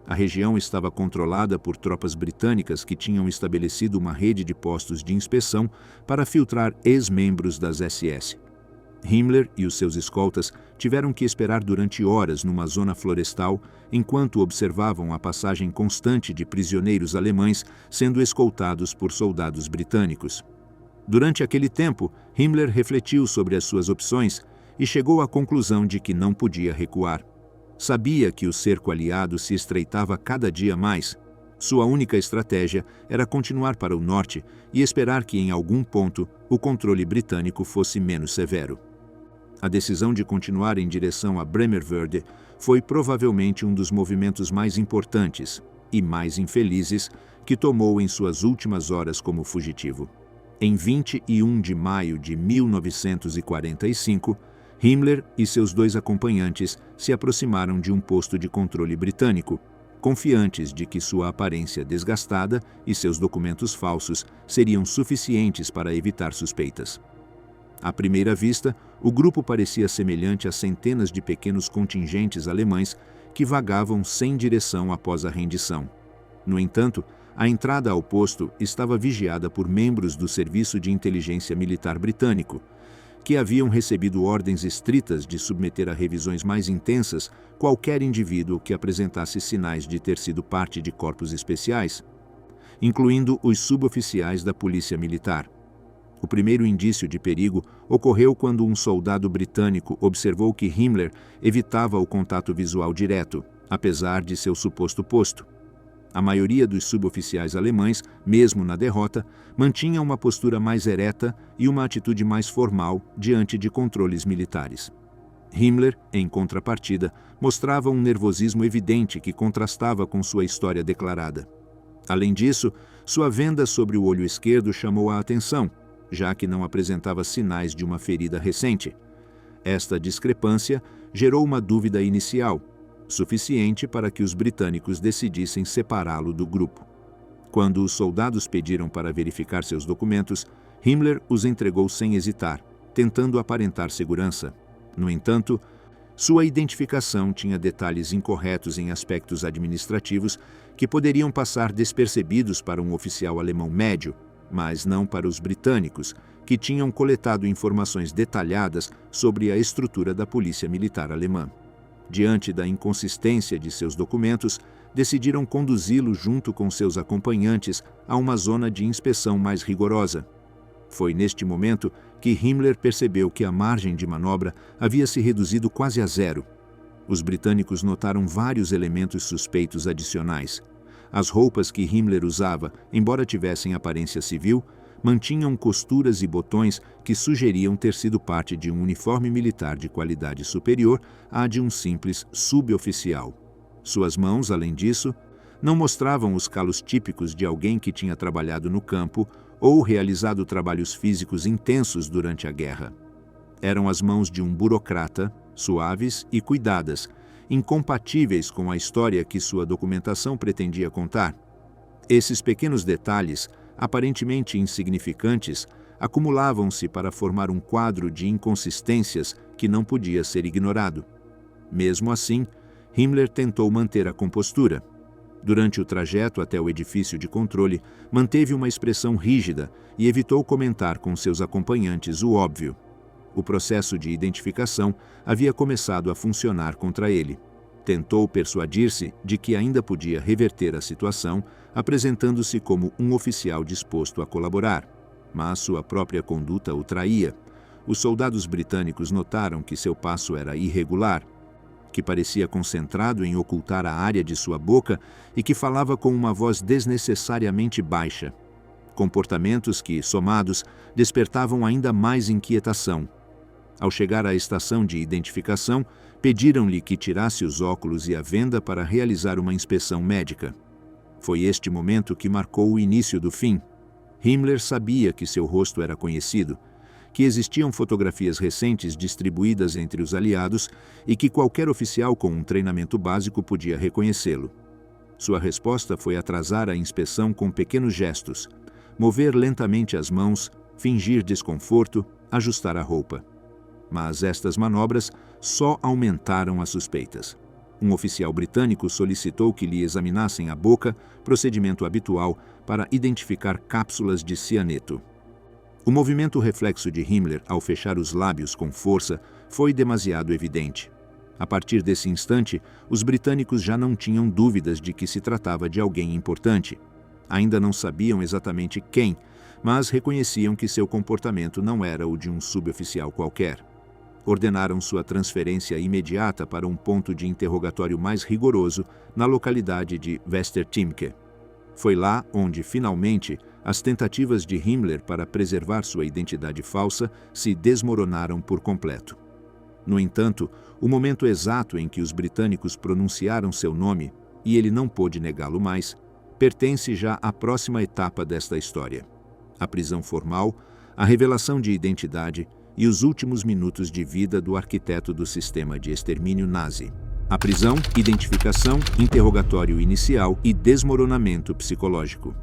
A região estava controlada por tropas britânicas que tinham estabelecido uma rede de postos de inspeção para filtrar ex-membros das SS. Himmler e os seus escoltas tiveram que esperar durante horas numa zona florestal enquanto observavam a passagem constante de prisioneiros alemães sendo escoltados por soldados britânicos. Durante aquele tempo, Himmler refletiu sobre as suas opções e chegou à conclusão de que não podia recuar. Sabia que o cerco aliado se estreitava cada dia mais. Sua única estratégia era continuar para o norte e esperar que, em algum ponto, o controle britânico fosse menos severo. A decisão de continuar em direção a Bremervörde foi provavelmente um dos movimentos mais importantes e mais infelizes que tomou em suas últimas horas como fugitivo. Em 21 de maio de 1945, Himmler e seus 2 acompanhantes se aproximaram de um posto de controle britânico, confiantes de que sua aparência desgastada e seus documentos falsos seriam suficientes para evitar suspeitas. À primeira vista, o grupo parecia semelhante a centenas de pequenos contingentes alemães que vagavam sem direção após a rendição. No entanto, a entrada ao posto estava vigiada por membros do Serviço de Inteligência Militar Britânico, que haviam recebido ordens estritas de submeter a revisões mais intensas qualquer indivíduo que apresentasse sinais de ter sido parte de corpos especiais, incluindo os suboficiais da Polícia Militar. O primeiro indício de perigo ocorreu quando um soldado britânico observou que Himmler evitava o contato visual direto, apesar de seu suposto posto. A maioria dos suboficiais alemães, mesmo na derrota, mantinha uma postura mais ereta e uma atitude mais formal diante de controles militares. Himmler, em contrapartida, mostrava um nervosismo evidente que contrastava com sua história declarada. Além disso, sua venda sobre o olho esquerdo chamou a atenção, já que não apresentava sinais de uma ferida recente. Esta discrepância gerou uma dúvida inicial, suficiente para que os britânicos decidissem separá-lo do grupo. Quando os soldados pediram para verificar seus documentos, Himmler os entregou sem hesitar, tentando aparentar segurança. No entanto, sua identificação tinha detalhes incorretos em aspectos administrativos que poderiam passar despercebidos para um oficial alemão médio, mas não para os britânicos, que tinham coletado informações detalhadas sobre a estrutura da polícia militar alemã. Diante da inconsistência de seus documentos, decidiram conduzi-lo junto com seus acompanhantes a uma zona de inspeção mais rigorosa. Foi neste momento que Himmler percebeu que a margem de manobra havia se reduzido quase a zero. Os britânicos notaram vários elementos suspeitos adicionais. As roupas que Himmler usava, embora tivessem aparência civil, mantinham costuras e botões que sugeriam ter sido parte de um uniforme militar de qualidade superior à de um simples suboficial. Suas mãos, além disso, não mostravam os calos típicos de alguém que tinha trabalhado no campo ou realizado trabalhos físicos intensos durante a guerra. Eram as mãos de um burocrata, suaves e cuidadas, incompatíveis com a história que sua documentação pretendia contar. Esses pequenos detalhes, aparentemente insignificantes, acumulavam-se para formar um quadro de inconsistências que não podia ser ignorado. Mesmo assim, Himmler tentou manter a compostura. Durante o trajeto até o edifício de controle, manteve uma expressão rígida e evitou comentar com seus acompanhantes o óbvio. O processo de identificação havia começado a funcionar contra ele. Tentou persuadir-se de que ainda podia reverter a situação, apresentando-se como um oficial disposto a colaborar. Mas sua própria conduta o traía. Os soldados britânicos notaram que seu passo era irregular, que parecia concentrado em ocultar a área de sua boca e que falava com uma voz desnecessariamente baixa. Comportamentos que, somados, despertavam ainda mais inquietação. Ao chegar à estação de identificação, pediram-lhe que tirasse os óculos e a venda para realizar uma inspeção médica. Foi este momento que marcou o início do fim. Himmler sabia que seu rosto era conhecido, que existiam fotografias recentes distribuídas entre os aliados e que qualquer oficial com um treinamento básico podia reconhecê-lo. Sua resposta foi atrasar a inspeção com pequenos gestos, mover lentamente as mãos, fingir desconforto, ajustar a roupa. Mas estas manobras só aumentaram as suspeitas. Um oficial britânico solicitou que lhe examinassem a boca, procedimento habitual para identificar cápsulas de cianeto. O movimento reflexo de Himmler ao fechar os lábios com força foi demasiado evidente. A partir desse instante, os britânicos já não tinham dúvidas de que se tratava de alguém importante. Ainda não sabiam exatamente quem, mas reconheciam que seu comportamento não era o de um suboficial qualquer. Ordenaram sua transferência imediata para um ponto de interrogatório mais rigoroso na localidade de Westertimke. Foi lá onde, finalmente, as tentativas de Himmler para preservar sua identidade falsa se desmoronaram por completo. No entanto, o momento exato em que os britânicos pronunciaram seu nome, e ele não pôde negá-lo mais, pertence já à próxima etapa desta história: a prisão formal, a revelação de identidade e os últimos minutos de vida do arquiteto do sistema de extermínio nazi. A prisão, identificação, interrogatório inicial e desmoronamento psicológico.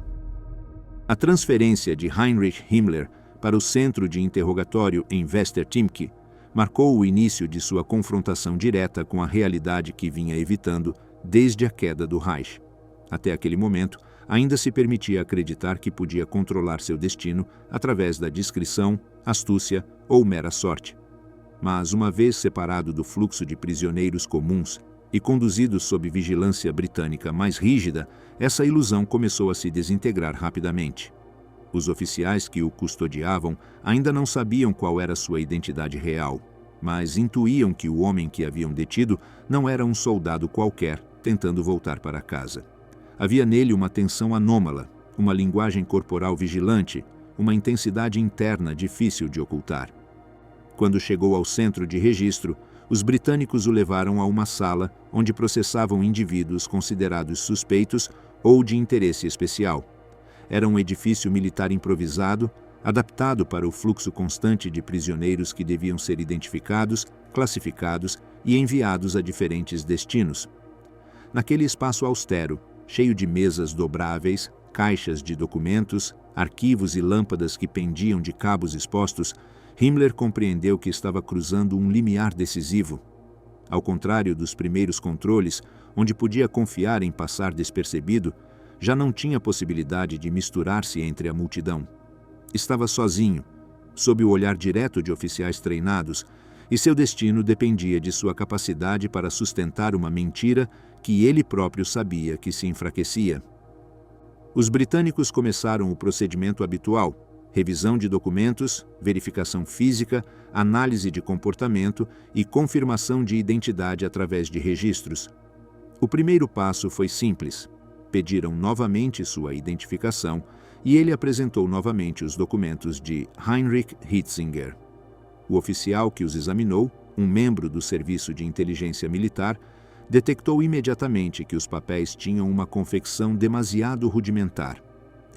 A transferência de Heinrich Himmler para o centro de interrogatório em Westertimke marcou o início de sua confrontação direta com a realidade que vinha evitando desde a queda do Reich. Até aquele momento, ainda se permitia acreditar que podia controlar seu destino através da discrição, astúcia ou mera sorte. Mas, uma vez separado do fluxo de prisioneiros comuns e conduzido sob vigilância britânica mais rígida, essa ilusão começou a se desintegrar rapidamente. Os oficiais que o custodiavam ainda não sabiam qual era sua identidade real, mas intuíam que o homem que haviam detido não era um soldado qualquer tentando voltar para casa. Havia nele uma tensão anômala, uma linguagem corporal vigilante, uma intensidade interna difícil de ocultar. Quando chegou ao centro de registro, os britânicos o levaram a uma sala onde processavam indivíduos considerados suspeitos ou de interesse especial. Era um edifício militar improvisado, adaptado para o fluxo constante de prisioneiros que deviam ser identificados, classificados e enviados a diferentes destinos. Naquele espaço austero, cheio de mesas dobráveis, caixas de documentos, arquivos e lâmpadas que pendiam de cabos expostos, Himmler compreendeu que estava cruzando um limiar decisivo. Ao contrário dos primeiros controles, onde podia confiar em passar despercebido, já não tinha possibilidade de misturar-se entre a multidão. Estava sozinho, sob o olhar direto de oficiais treinados, e seu destino dependia de sua capacidade para sustentar uma mentira que ele próprio sabia que se enfraquecia. Os britânicos começaram o procedimento habitual: revisão de documentos, verificação física, análise de comportamento e confirmação de identidade através de registros. O primeiro passo foi simples. Pediram novamente sua identificação e ele apresentou novamente os documentos de Heinrich Hitzinger. O oficial que os examinou, um membro do Serviço de Inteligência Militar, detectou imediatamente que os papéis tinham uma confecção demasiado rudimentar.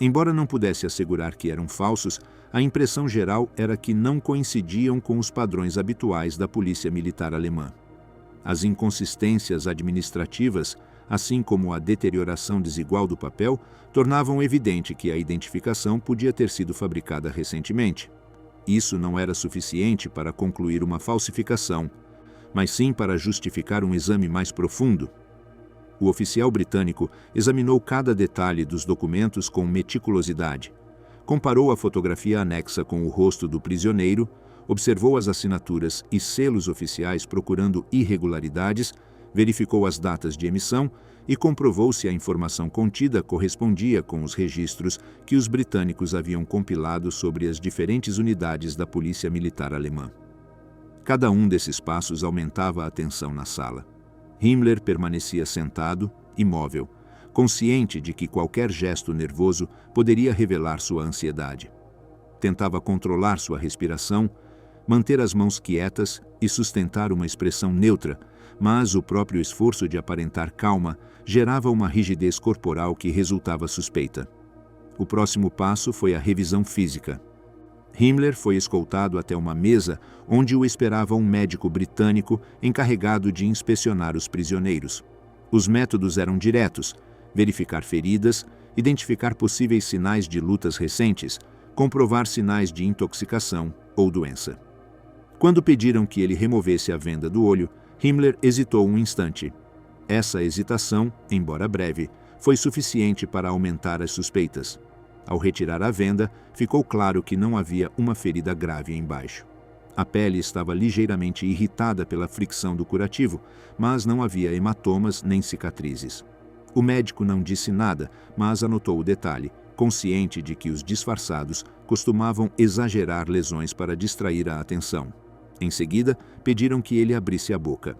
Embora não pudesse assegurar que eram falsos, a impressão geral era que não coincidiam com os padrões habituais da polícia militar alemã. As inconsistências administrativas, assim como a deterioração desigual do papel, tornavam evidente que a identificação podia ter sido fabricada recentemente. Isso não era suficiente para concluir uma falsificação, mas sim para justificar um exame mais profundo. O oficial britânico examinou cada detalhe dos documentos com meticulosidade. Comparou a fotografia anexa com o rosto do prisioneiro, observou as assinaturas e selos oficiais procurando irregularidades, verificou as datas de emissão e comprovou se a informação contida correspondia com os registros que os britânicos haviam compilado sobre as diferentes unidades da polícia militar alemã. Cada um desses passos aumentava a tensão na sala. Himmler permanecia sentado, imóvel, consciente de que qualquer gesto nervoso poderia revelar sua ansiedade. Tentava controlar sua respiração, manter as mãos quietas e sustentar uma expressão neutra, mas o próprio esforço de aparentar calma gerava uma rigidez corporal que resultava suspeita. O próximo passo foi a revisão física. Himmler foi escoltado até uma mesa onde o esperava um médico britânico encarregado de inspecionar os prisioneiros. Os métodos eram diretos: verificar feridas, identificar possíveis sinais de lutas recentes, comprovar sinais de intoxicação ou doença. Quando pediram que ele removesse a venda do olho, Himmler hesitou um instante. Essa hesitação, embora breve, foi suficiente para aumentar as suspeitas. Ao retirar a venda, ficou claro que não havia uma ferida grave embaixo. A pele estava ligeiramente irritada pela fricção do curativo, mas não havia hematomas nem cicatrizes. O médico não disse nada, mas anotou o detalhe, consciente de que os disfarçados costumavam exagerar lesões para distrair a atenção. Em seguida, pediram que ele abrisse a boca.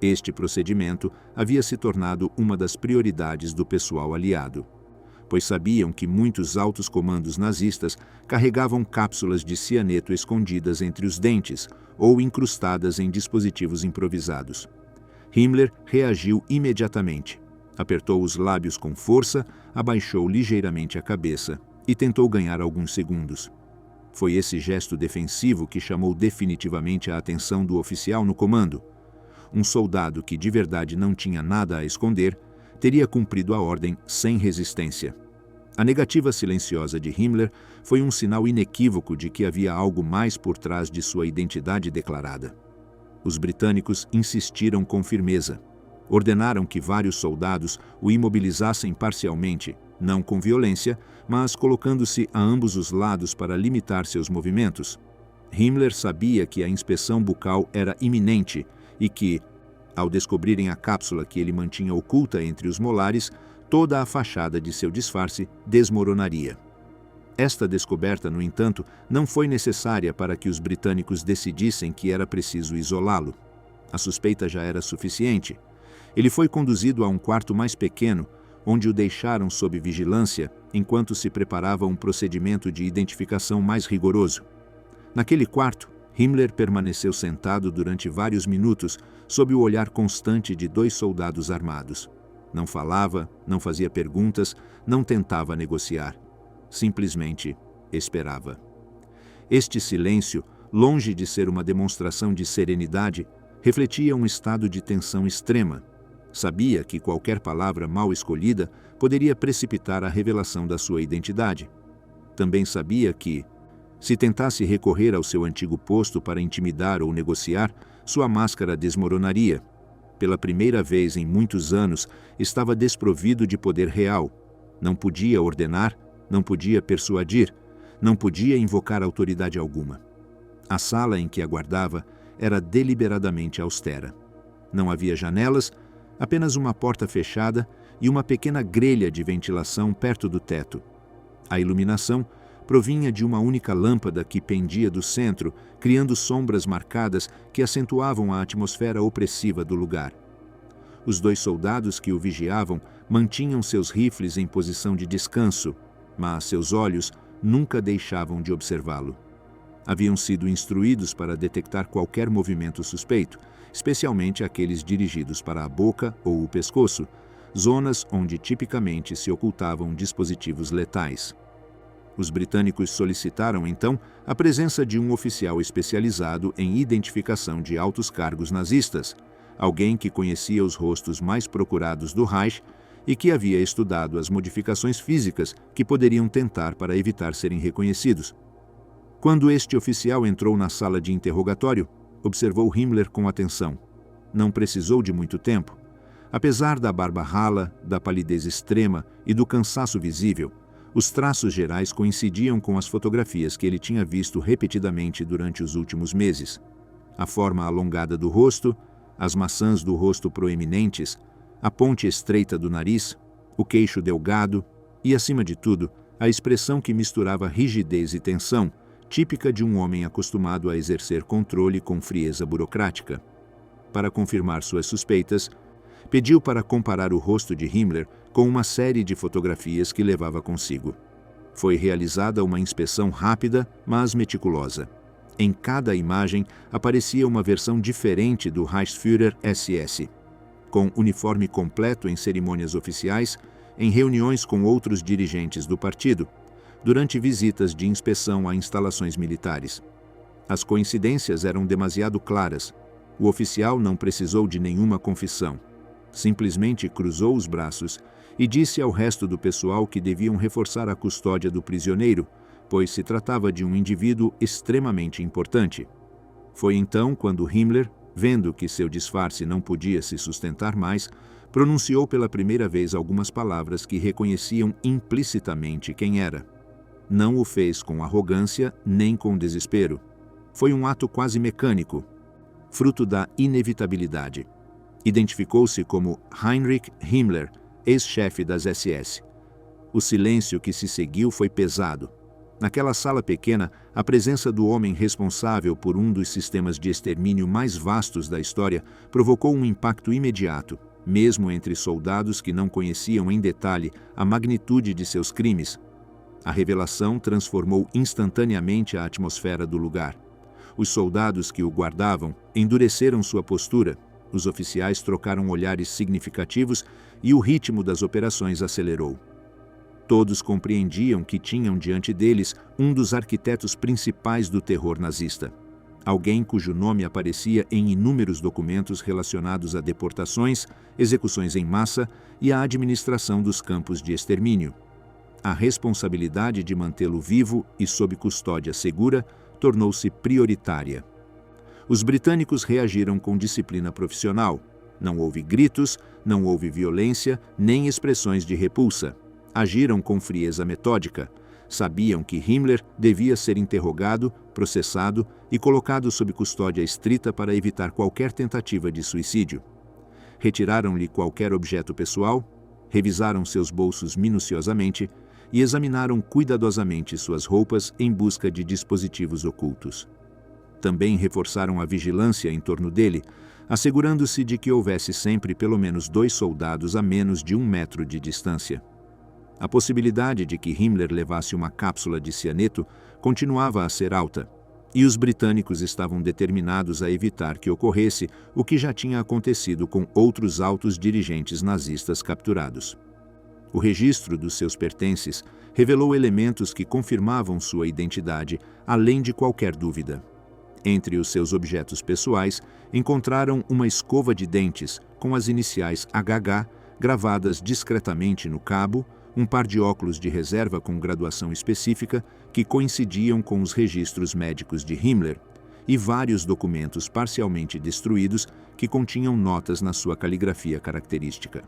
Este procedimento havia se tornado uma das prioridades do pessoal aliado, pois sabiam que muitos altos comandos nazistas carregavam cápsulas de cianeto escondidas entre os dentes ou incrustadas em dispositivos improvisados. Himmler reagiu imediatamente. Apertou os lábios com força, abaixou ligeiramente a cabeça e tentou ganhar alguns segundos. Foi esse gesto defensivo que chamou definitivamente a atenção do oficial no comando. Um soldado que de verdade não tinha nada a esconder teria cumprido a ordem sem resistência. A negativa silenciosa de Himmler foi um sinal inequívoco de que havia algo mais por trás de sua identidade declarada. Os britânicos insistiram com firmeza. Ordenaram que vários soldados o imobilizassem parcialmente, não com violência, mas colocando-se a ambos os lados para limitar seus movimentos. Himmler sabia que a inspeção bucal era iminente e que, ao descobrirem a cápsula que ele mantinha oculta entre os molares, toda a fachada de seu disfarce desmoronaria. Esta descoberta, no entanto, não foi necessária para que os britânicos decidissem que era preciso isolá-lo. A suspeita já era suficiente. Ele foi conduzido a um quarto mais pequeno, onde o deixaram sob vigilância enquanto se preparava um procedimento de identificação mais rigoroso. Naquele quarto, Himmler permaneceu sentado durante vários minutos sob o olhar constante de 2 soldados armados. Não falava, não fazia perguntas, não tentava negociar. Simplesmente esperava. Este silêncio, longe de ser uma demonstração de serenidade, refletia um estado de tensão extrema. Sabia que qualquer palavra mal escolhida poderia precipitar a revelação da sua identidade. Também sabia que, se tentasse recorrer ao seu antigo posto para intimidar ou negociar, sua máscara desmoronaria. Pela primeira vez em muitos anos, estava desprovido de poder real. Não podia ordenar, não podia persuadir, não podia invocar autoridade alguma. A sala em que aguardava era deliberadamente austera. Não havia janelas, apenas uma porta fechada e uma pequena grelha de ventilação perto do teto. A iluminação provinha de uma única lâmpada que pendia do centro, criando sombras marcadas que acentuavam a atmosfera opressiva do lugar. Os 2 soldados que o vigiavam mantinham seus rifles em posição de descanso, mas seus olhos nunca deixavam de observá-lo. Haviam sido instruídos para detectar qualquer movimento suspeito, especialmente aqueles dirigidos para a boca ou o pescoço, zonas onde tipicamente se ocultavam dispositivos letais. Os britânicos solicitaram, então, a presença de um oficial especializado em identificação de altos cargos nazistas, alguém que conhecia os rostos mais procurados do Reich e que havia estudado as modificações físicas que poderiam tentar para evitar serem reconhecidos. Quando este oficial entrou na sala de interrogatório, observou Himmler com atenção. Não precisou de muito tempo. Apesar da barba rala, da palidez extrema e do cansaço visível, os traços gerais coincidiam com as fotografias que ele tinha visto repetidamente durante os últimos meses. A forma alongada do rosto, as maçãs do rosto proeminentes, a ponte estreita do nariz, o queixo delgado e, acima de tudo, a expressão que misturava rigidez e tensão, típica de um homem acostumado a exercer controle com frieza burocrática. Para confirmar suas suspeitas, pediu para comparar o rosto de Himmler com uma série de fotografias que levava consigo. Foi realizada uma inspeção rápida, mas meticulosa. Em cada imagem aparecia uma versão diferente do Reichsführer SS, com uniforme completo em cerimônias oficiais, em reuniões com outros dirigentes do partido, durante visitas de inspeção a instalações militares. As coincidências eram demasiado claras. O oficial não precisou de nenhuma confissão. Simplesmente cruzou os braços e disse ao resto do pessoal que deviam reforçar a custódia do prisioneiro, pois se tratava de um indivíduo extremamente importante. Foi então quando Himmler, Vendo que seu disfarce não podia se sustentar mais, pronunciou pela primeira vez algumas palavras que reconheciam implicitamente quem era. Não o fez com arrogância nem com desespero. Foi um ato quase mecânico, fruto da inevitabilidade. Identificou-se como Heinrich Himmler, ex-chefe das SS. O silêncio que se seguiu foi pesado. Naquela sala pequena, a presença do homem responsável por um dos sistemas de extermínio mais vastos da história provocou um impacto imediato, mesmo entre soldados que não conheciam em detalhe a magnitude de seus crimes. A revelação transformou instantaneamente a atmosfera do lugar. Os soldados que o guardavam endureceram sua postura, os oficiais trocaram olhares significativos e o ritmo das operações acelerou. Todos compreendiam que tinham diante deles um dos arquitetos principais do terror nazista. Alguém cujo nome aparecia em inúmeros documentos relacionados a deportações, execuções em massa e à administração dos campos de extermínio. A responsabilidade de mantê-lo vivo e sob custódia segura tornou-se prioritária. Os britânicos reagiram com disciplina profissional. Não houve gritos, não houve violência, nem expressões de repulsa. Agiram com frieza metódica. Sabiam que Himmler devia ser interrogado, processado e colocado sob custódia estrita para evitar qualquer tentativa de suicídio. Retiraram-lhe qualquer objeto pessoal, revisaram seus bolsos minuciosamente e examinaram cuidadosamente suas roupas em busca de dispositivos ocultos. Também reforçaram a vigilância em torno dele, assegurando-se de que houvesse sempre pelo menos 2 soldados a menos de 1 metro de distância. A possibilidade de que Himmler levasse uma cápsula de cianeto continuava a ser alta, e os britânicos estavam determinados a evitar que ocorresse o que já tinha acontecido com outros altos dirigentes nazistas capturados. O registro dos seus pertences revelou elementos que confirmavam sua identidade, além de qualquer dúvida. Entre os seus objetos pessoais, encontraram uma escova de dentes com as iniciais HH gravadas discretamente no cabo, um par de óculos de reserva com graduação específica que coincidiam com os registros médicos de Himmler e vários documentos parcialmente destruídos que continham notas na sua caligrafia característica.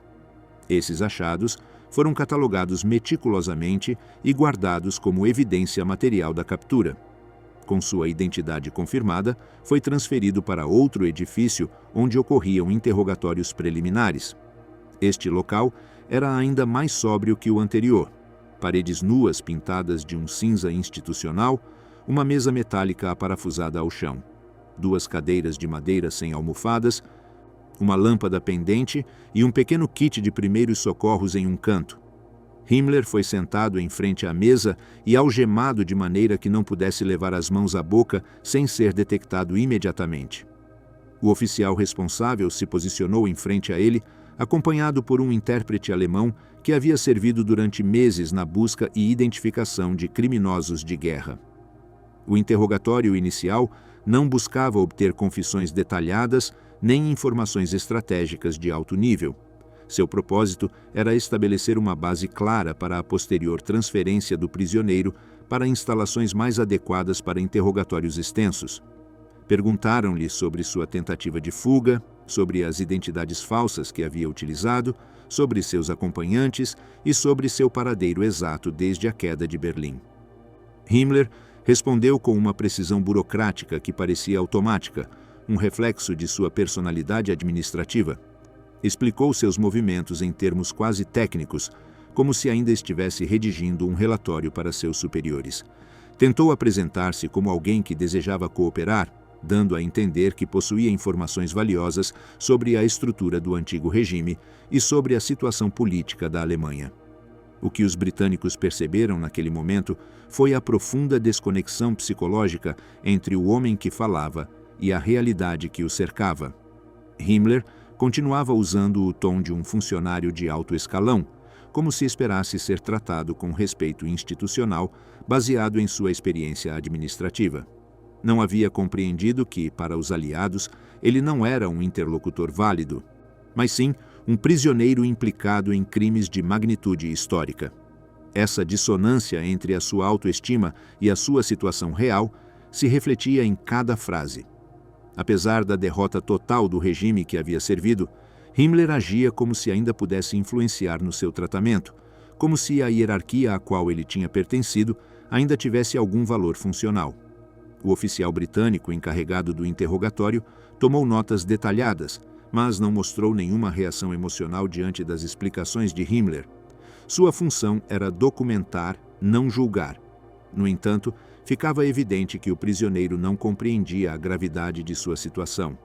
Esses achados foram catalogados meticulosamente e guardados como evidência material da captura. Com sua identidade confirmada, foi transferido para outro edifício onde ocorriam interrogatórios preliminares. Este local era ainda mais sóbrio que o anterior. Paredes nuas pintadas de um cinza institucional, uma mesa metálica aparafusada ao chão, 2 cadeiras de madeira sem almofadas, uma lâmpada pendente e um pequeno kit de primeiros socorros em um canto. Himmler foi sentado em frente à mesa e algemado de maneira que não pudesse levar as mãos à boca sem ser detectado imediatamente. O oficial responsável se posicionou em frente a ele, acompanhado por um intérprete alemão que havia servido durante meses na busca e identificação de criminosos de guerra. O interrogatório inicial não buscava obter confissões detalhadas nem informações estratégicas de alto nível. Seu propósito era estabelecer uma base clara para a posterior transferência do prisioneiro para instalações mais adequadas para interrogatórios extensos. Perguntaram-lhe sobre sua tentativa de fuga, sobre as identidades falsas que havia utilizado, sobre seus acompanhantes e sobre seu paradeiro exato desde a queda de Berlim. Himmler respondeu com uma precisão burocrática que parecia automática, um reflexo de sua personalidade administrativa. Explicou seus movimentos em termos quase técnicos, como se ainda estivesse redigindo um relatório para seus superiores. Tentou apresentar-se como alguém que desejava cooperar, dando a entender que possuía informações valiosas sobre a estrutura do antigo regime e sobre a situação política da Alemanha. O que os britânicos perceberam naquele momento foi a profunda desconexão psicológica entre o homem que falava e a realidade que o cercava. Himmler continuava usando o tom de um funcionário de alto escalão, como se esperasse ser tratado com respeito institucional, baseado em sua experiência administrativa. Não havia compreendido que, para os aliados, ele não era um interlocutor válido, mas sim um prisioneiro implicado em crimes de magnitude histórica. Essa dissonância entre a sua autoestima e a sua situação real se refletia em cada frase. Apesar da derrota total do regime que havia servido, Himmler agia como se ainda pudesse influenciar no seu tratamento, como se a hierarquia à qual ele tinha pertencido ainda tivesse algum valor funcional. O oficial britânico encarregado do interrogatório tomou notas detalhadas, mas não mostrou nenhuma reação emocional diante das explicações de Himmler. Sua função era documentar, não julgar. No entanto, ficava evidente que o prisioneiro não compreendia a gravidade de sua situação.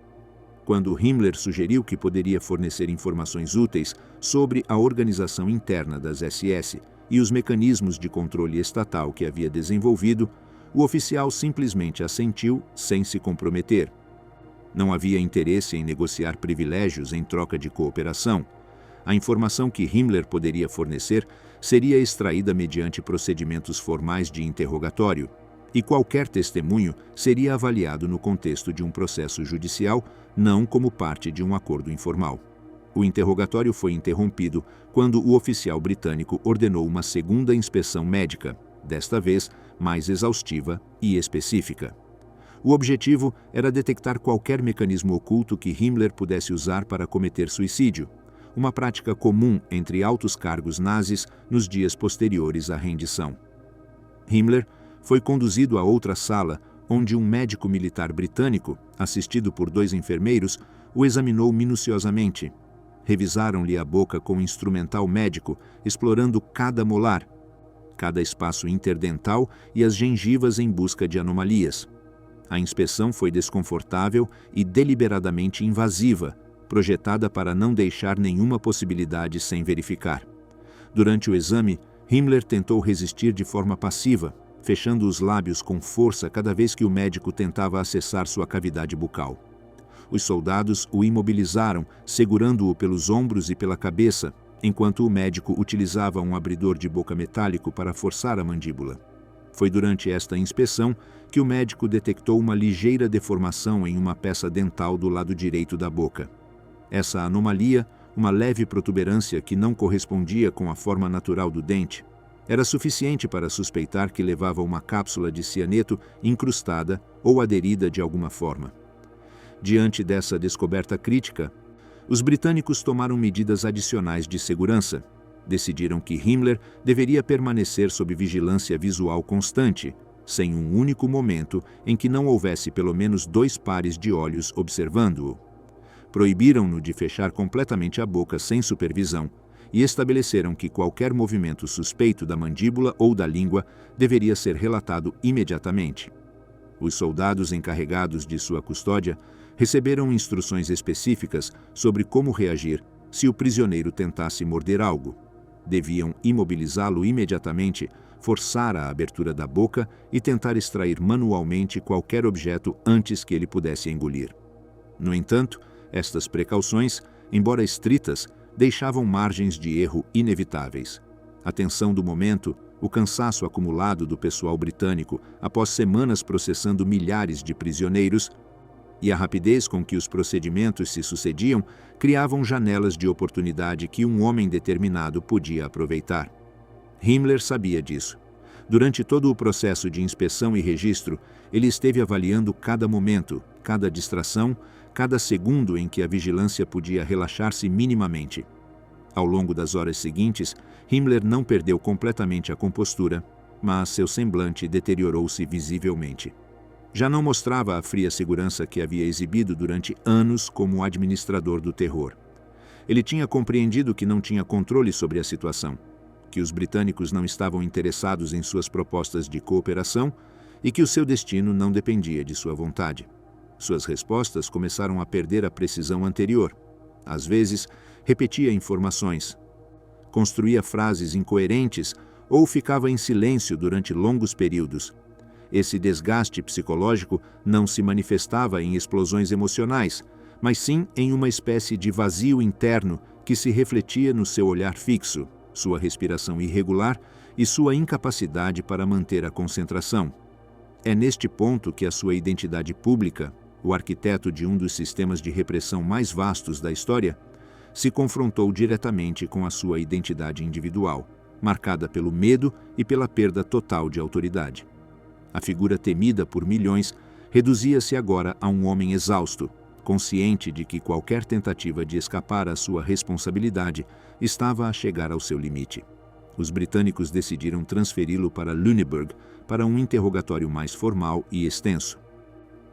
Quando Himmler sugeriu que poderia fornecer informações úteis sobre a organização interna das SS e os mecanismos de controle estatal que havia desenvolvido, o oficial simplesmente assentiu sem se comprometer. Não havia interesse em negociar privilégios em troca de cooperação. A informação que Himmler poderia fornecer seria extraída mediante procedimentos formais de interrogatório, e qualquer testemunho seria avaliado no contexto de um processo judicial, não como parte de um acordo informal. O interrogatório foi interrompido quando o oficial britânico ordenou uma segunda inspeção médica, desta vez mais exaustiva e específica. O objetivo era detectar qualquer mecanismo oculto que Himmler pudesse usar para cometer suicídio, uma prática comum entre altos cargos nazis nos dias posteriores à rendição. Himmler foi conduzido a outra sala, onde um médico militar britânico, assistido por 2 enfermeiros, o examinou minuciosamente. Revisaram-lhe a boca com instrumental médico, explorando cada molar, cada espaço interdental e as gengivas em busca de anomalias. A inspeção foi desconfortável e deliberadamente invasiva, projetada para não deixar nenhuma possibilidade sem verificar. Durante o exame, Himmler tentou resistir de forma passiva, fechando os lábios com força cada vez que o médico tentava acessar sua cavidade bucal. Os soldados o imobilizaram, segurando-o pelos ombros e pela cabeça, enquanto o médico utilizava um abridor de boca metálico para forçar a mandíbula. Foi durante esta inspeção que o médico detectou uma ligeira deformação em uma peça dental do lado direito da boca. Essa anomalia, uma leve protuberância que não correspondia com a forma natural do dente, era suficiente para suspeitar que levava uma cápsula de cianeto incrustada ou aderida de alguma forma. Diante dessa descoberta crítica, os britânicos tomaram medidas adicionais de segurança. Decidiram que Himmler deveria permanecer sob vigilância visual constante, sem um único momento em que não houvesse pelo menos 2 pares de olhos observando-o. Proibiram-no de fechar completamente a boca sem supervisão e estabeleceram que qualquer movimento suspeito da mandíbula ou da língua deveria ser relatado imediatamente. Os soldados encarregados de sua custódia receberam instruções específicas sobre como reagir se o prisioneiro tentasse morder algo. Deviam imobilizá-lo imediatamente, forçar a abertura da boca e tentar extrair manualmente qualquer objeto antes que ele pudesse engolir. No entanto, estas precauções, embora estritas, deixavam margens de erro inevitáveis. A tensão do momento, o cansaço acumulado do pessoal britânico após semanas processando milhares de prisioneiros e a rapidez com que os procedimentos se sucediam criavam janelas de oportunidade que um homem determinado podia aproveitar. Himmler sabia disso. Durante todo o processo de inspeção e registro, ele esteve avaliando cada momento, cada distração, cada segundo em que a vigilância podia relaxar-se minimamente. Ao longo das horas seguintes, Himmler não perdeu completamente a compostura, mas seu semblante deteriorou-se visivelmente. Já não mostrava a fria segurança que havia exibido durante anos como administrador do terror. Ele tinha compreendido que não tinha controle sobre a situação, que os britânicos não estavam interessados em suas propostas de cooperação e que o seu destino não dependia de sua vontade. Suas respostas começaram a perder a precisão anterior. Às vezes, repetia informações, construía frases incoerentes ou ficava em silêncio durante longos períodos. Esse desgaste psicológico não se manifestava em explosões emocionais, mas sim em uma espécie de vazio interno que se refletia no seu olhar fixo, sua respiração irregular e sua incapacidade para manter a concentração. É neste ponto que a sua identidade pública, o arquiteto de um dos sistemas de repressão mais vastos da história, se confrontou diretamente com a sua identidade individual, marcada pelo medo e pela perda total de autoridade. A figura temida por milhões reduzia-se agora a um homem exausto, consciente de que qualquer tentativa de escapar à sua responsabilidade estava a chegar ao seu limite. Os britânicos decidiram transferi-lo para Lüneburg para um interrogatório mais formal e extenso.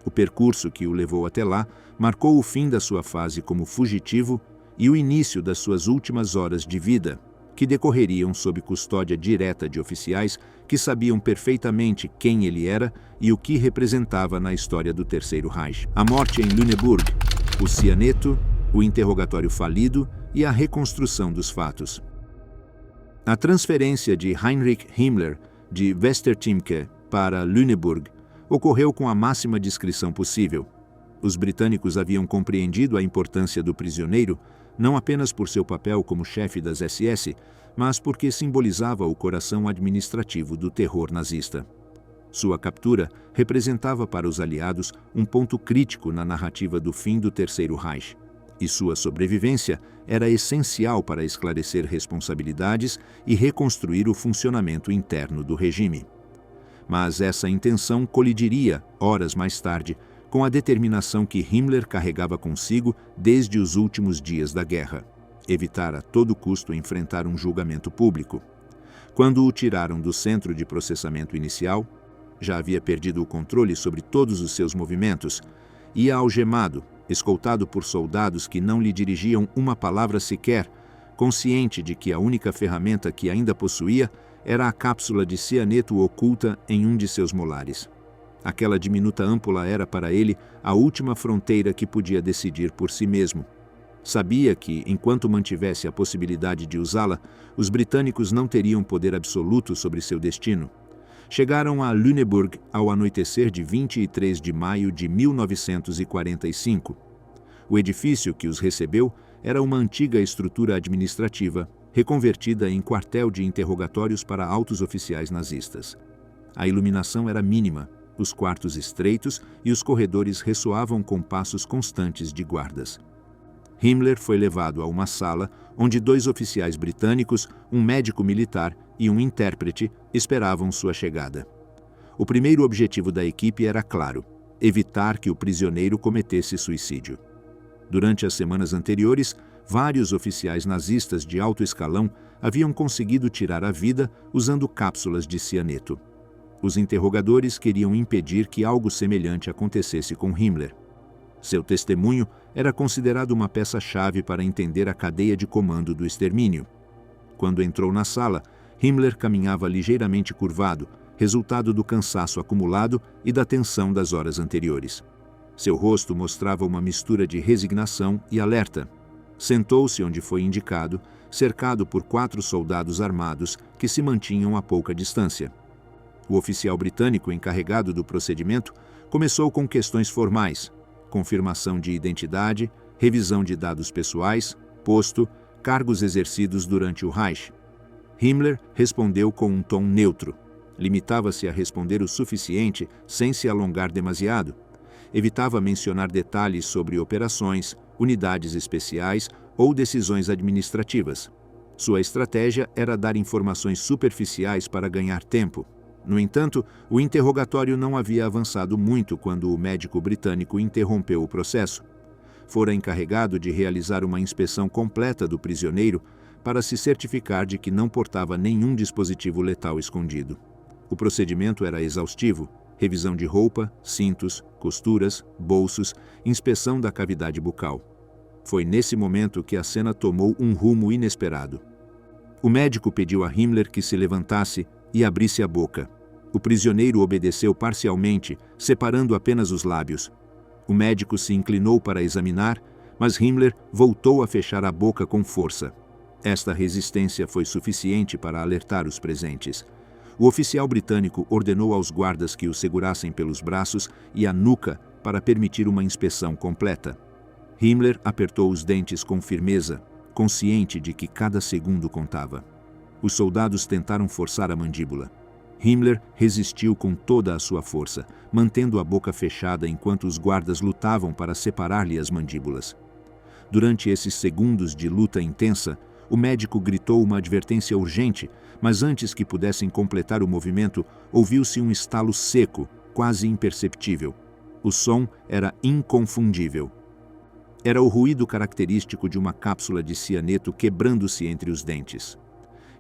O percurso que o levou até lá marcou o fim da sua fase como fugitivo e o início das suas últimas horas de vida, que decorreriam sob custódia direta de oficiais que sabiam perfeitamente quem ele era e o que representava na história do Terceiro Reich. A morte em Lüneburg, o cianeto, o interrogatório falido e a reconstrução dos fatos. A transferência de Heinrich Himmler de Westertimke para Lüneburg ocorreu com a máxima discrição possível. Os britânicos haviam compreendido a importância do prisioneiro não apenas por seu papel como chefe das SS, mas porque simbolizava o coração administrativo do terror nazista. Sua captura representava para os aliados um ponto crítico na narrativa do fim do Terceiro Reich, e sua sobrevivência era essencial para esclarecer responsabilidades e reconstruir o funcionamento interno do regime. Mas essa intenção colidiria, horas mais tarde, com a determinação que Himmler carregava consigo desde os últimos dias da guerra: evitar a todo custo enfrentar um julgamento público. Quando o tiraram do centro de processamento inicial, já havia perdido o controle sobre todos os seus movimentos, ia algemado, escoltado por soldados que não lhe dirigiam uma palavra sequer, consciente de que a única ferramenta que ainda possuía era a cápsula de cianeto oculta em um de seus molares. Aquela diminuta âmpula era para ele a última fronteira que podia decidir por si mesmo. Sabia que, enquanto mantivesse a possibilidade de usá-la, os britânicos não teriam poder absoluto sobre seu destino. Chegaram a Lüneburg ao anoitecer de 23 de maio de 1945. O edifício que os recebeu era uma antiga estrutura administrativa, reconvertida em quartel de interrogatórios para altos oficiais nazistas. A iluminação era mínima, os quartos estreitos e os corredores ressoavam com passos constantes de guardas. Himmler foi levado a uma sala onde 2 oficiais britânicos, um médico militar e um intérprete esperavam sua chegada. O primeiro objetivo da equipe era claro: evitar que o prisioneiro cometesse suicídio. Durante as semanas anteriores, vários oficiais nazistas de alto escalão haviam conseguido tirar a vida usando cápsulas de cianeto. Os interrogadores queriam impedir que algo semelhante acontecesse com Himmler. Seu testemunho era considerado uma peça-chave para entender a cadeia de comando do extermínio. Quando entrou na sala, Himmler caminhava ligeiramente curvado, resultado do cansaço acumulado e da tensão das horas anteriores. Seu rosto mostrava uma mistura de resignação e alerta. Sentou-se onde foi indicado, cercado por 4 soldados armados que se mantinham a pouca distância. O oficial britânico encarregado do procedimento começou com questões formais: confirmação de identidade, revisão de dados pessoais, posto, cargos exercidos durante o Reich. Himmler respondeu com um tom neutro. Limitava-se a responder o suficiente sem se alongar demasiado. Evitava mencionar detalhes sobre operações, unidades especiais ou decisões administrativas. Sua estratégia era dar informações superficiais para ganhar tempo. No entanto, o interrogatório não havia avançado muito quando o médico britânico interrompeu o processo. Fora encarregado de realizar uma inspeção completa do prisioneiro para se certificar de que não portava nenhum dispositivo letal escondido. O procedimento era exaustivo: revisão de roupa, cintos, costuras, bolsos, inspeção da cavidade bucal. Foi nesse momento que a cena tomou um rumo inesperado. O médico pediu a Himmler que se levantasse e abrisse a boca. O prisioneiro obedeceu parcialmente, separando apenas os lábios. O médico se inclinou para examinar, mas Himmler voltou a fechar a boca com força. Esta resistência foi suficiente para alertar os presentes. O oficial britânico ordenou aos guardas que o segurassem pelos braços e a nuca para permitir uma inspeção completa. Himmler apertou os dentes com firmeza, consciente de que cada segundo contava. Os soldados tentaram forçar a mandíbula. Himmler resistiu com toda a sua força, mantendo a boca fechada enquanto os guardas lutavam para separar-lhe as mandíbulas. Durante esses segundos de luta intensa, o médico gritou uma advertência urgente, mas antes que pudessem completar o movimento, ouviu-se um estalo seco, quase imperceptível. O som era inconfundível. Era o ruído característico de uma cápsula de cianeto quebrando-se entre os dentes.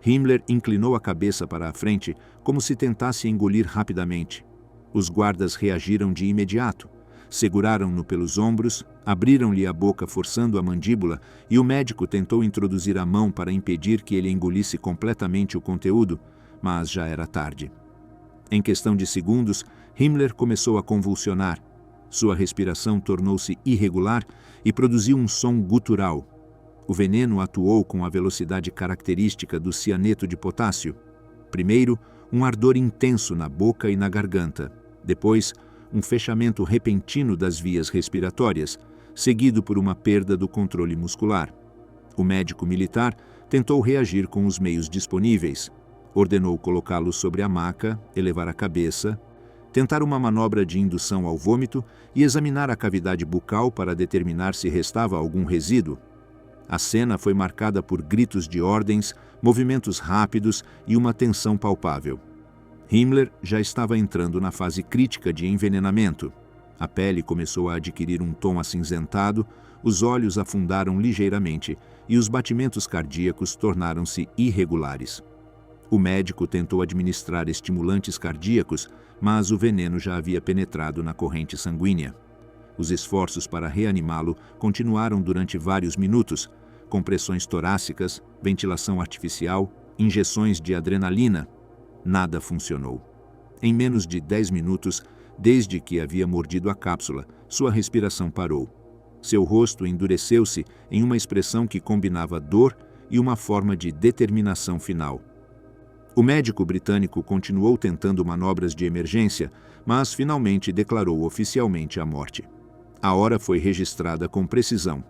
Himmler inclinou a cabeça para a frente, como se tentasse engolir rapidamente. Os guardas reagiram de imediato. Seguraram-no pelos ombros, abriram-lhe a boca forçando a mandíbula e o médico tentou introduzir a mão para impedir que ele engolisse completamente o conteúdo, mas já era tarde. Em questão de segundos, Himmler começou a convulsionar. Sua respiração tornou-se irregular e produziu um som gutural. O veneno atuou com a velocidade característica do cianeto de potássio. Primeiro, um ardor intenso na boca e na garganta. Depois, um fechamento repentino das vias respiratórias, seguido por uma perda do controle muscular. O médico militar tentou reagir com os meios disponíveis. Ordenou colocá-lo sobre a maca, elevar a cabeça, tentar uma manobra de indução ao vômito e examinar a cavidade bucal para determinar se restava algum resíduo. A cena foi marcada por gritos de ordens, movimentos rápidos e uma tensão palpável. Himmler já estava entrando na fase crítica de envenenamento. A pele começou a adquirir um tom acinzentado, os olhos afundaram ligeiramente e os batimentos cardíacos tornaram-se irregulares. O médico tentou administrar estimulantes cardíacos, mas o veneno já havia penetrado na corrente sanguínea. Os esforços para reanimá-lo continuaram durante vários minutos, compressões torácicas, ventilação artificial, injeções de adrenalina. Nada funcionou. Em menos de 10 minutos, desde que havia mordido a cápsula, sua respiração parou. Seu rosto endureceu-se em uma expressão que combinava dor e uma forma de determinação final. O médico britânico continuou tentando manobras de emergência, mas finalmente declarou oficialmente a morte. A hora foi registrada com precisão.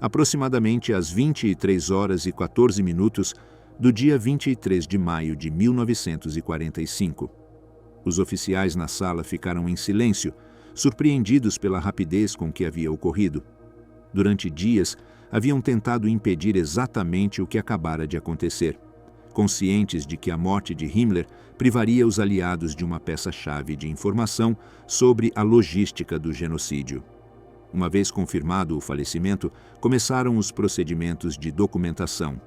Aproximadamente às 23h14 do dia 23 de maio de 1945. Os oficiais na sala ficaram em silêncio, surpreendidos pela rapidez com que havia ocorrido. Durante dias, haviam tentado impedir exatamente o que acabara de acontecer, conscientes de que a morte de Himmler privaria os aliados de uma peça-chave de informação sobre a logística do genocídio. Uma vez confirmado o falecimento, começaram os procedimentos de documentação.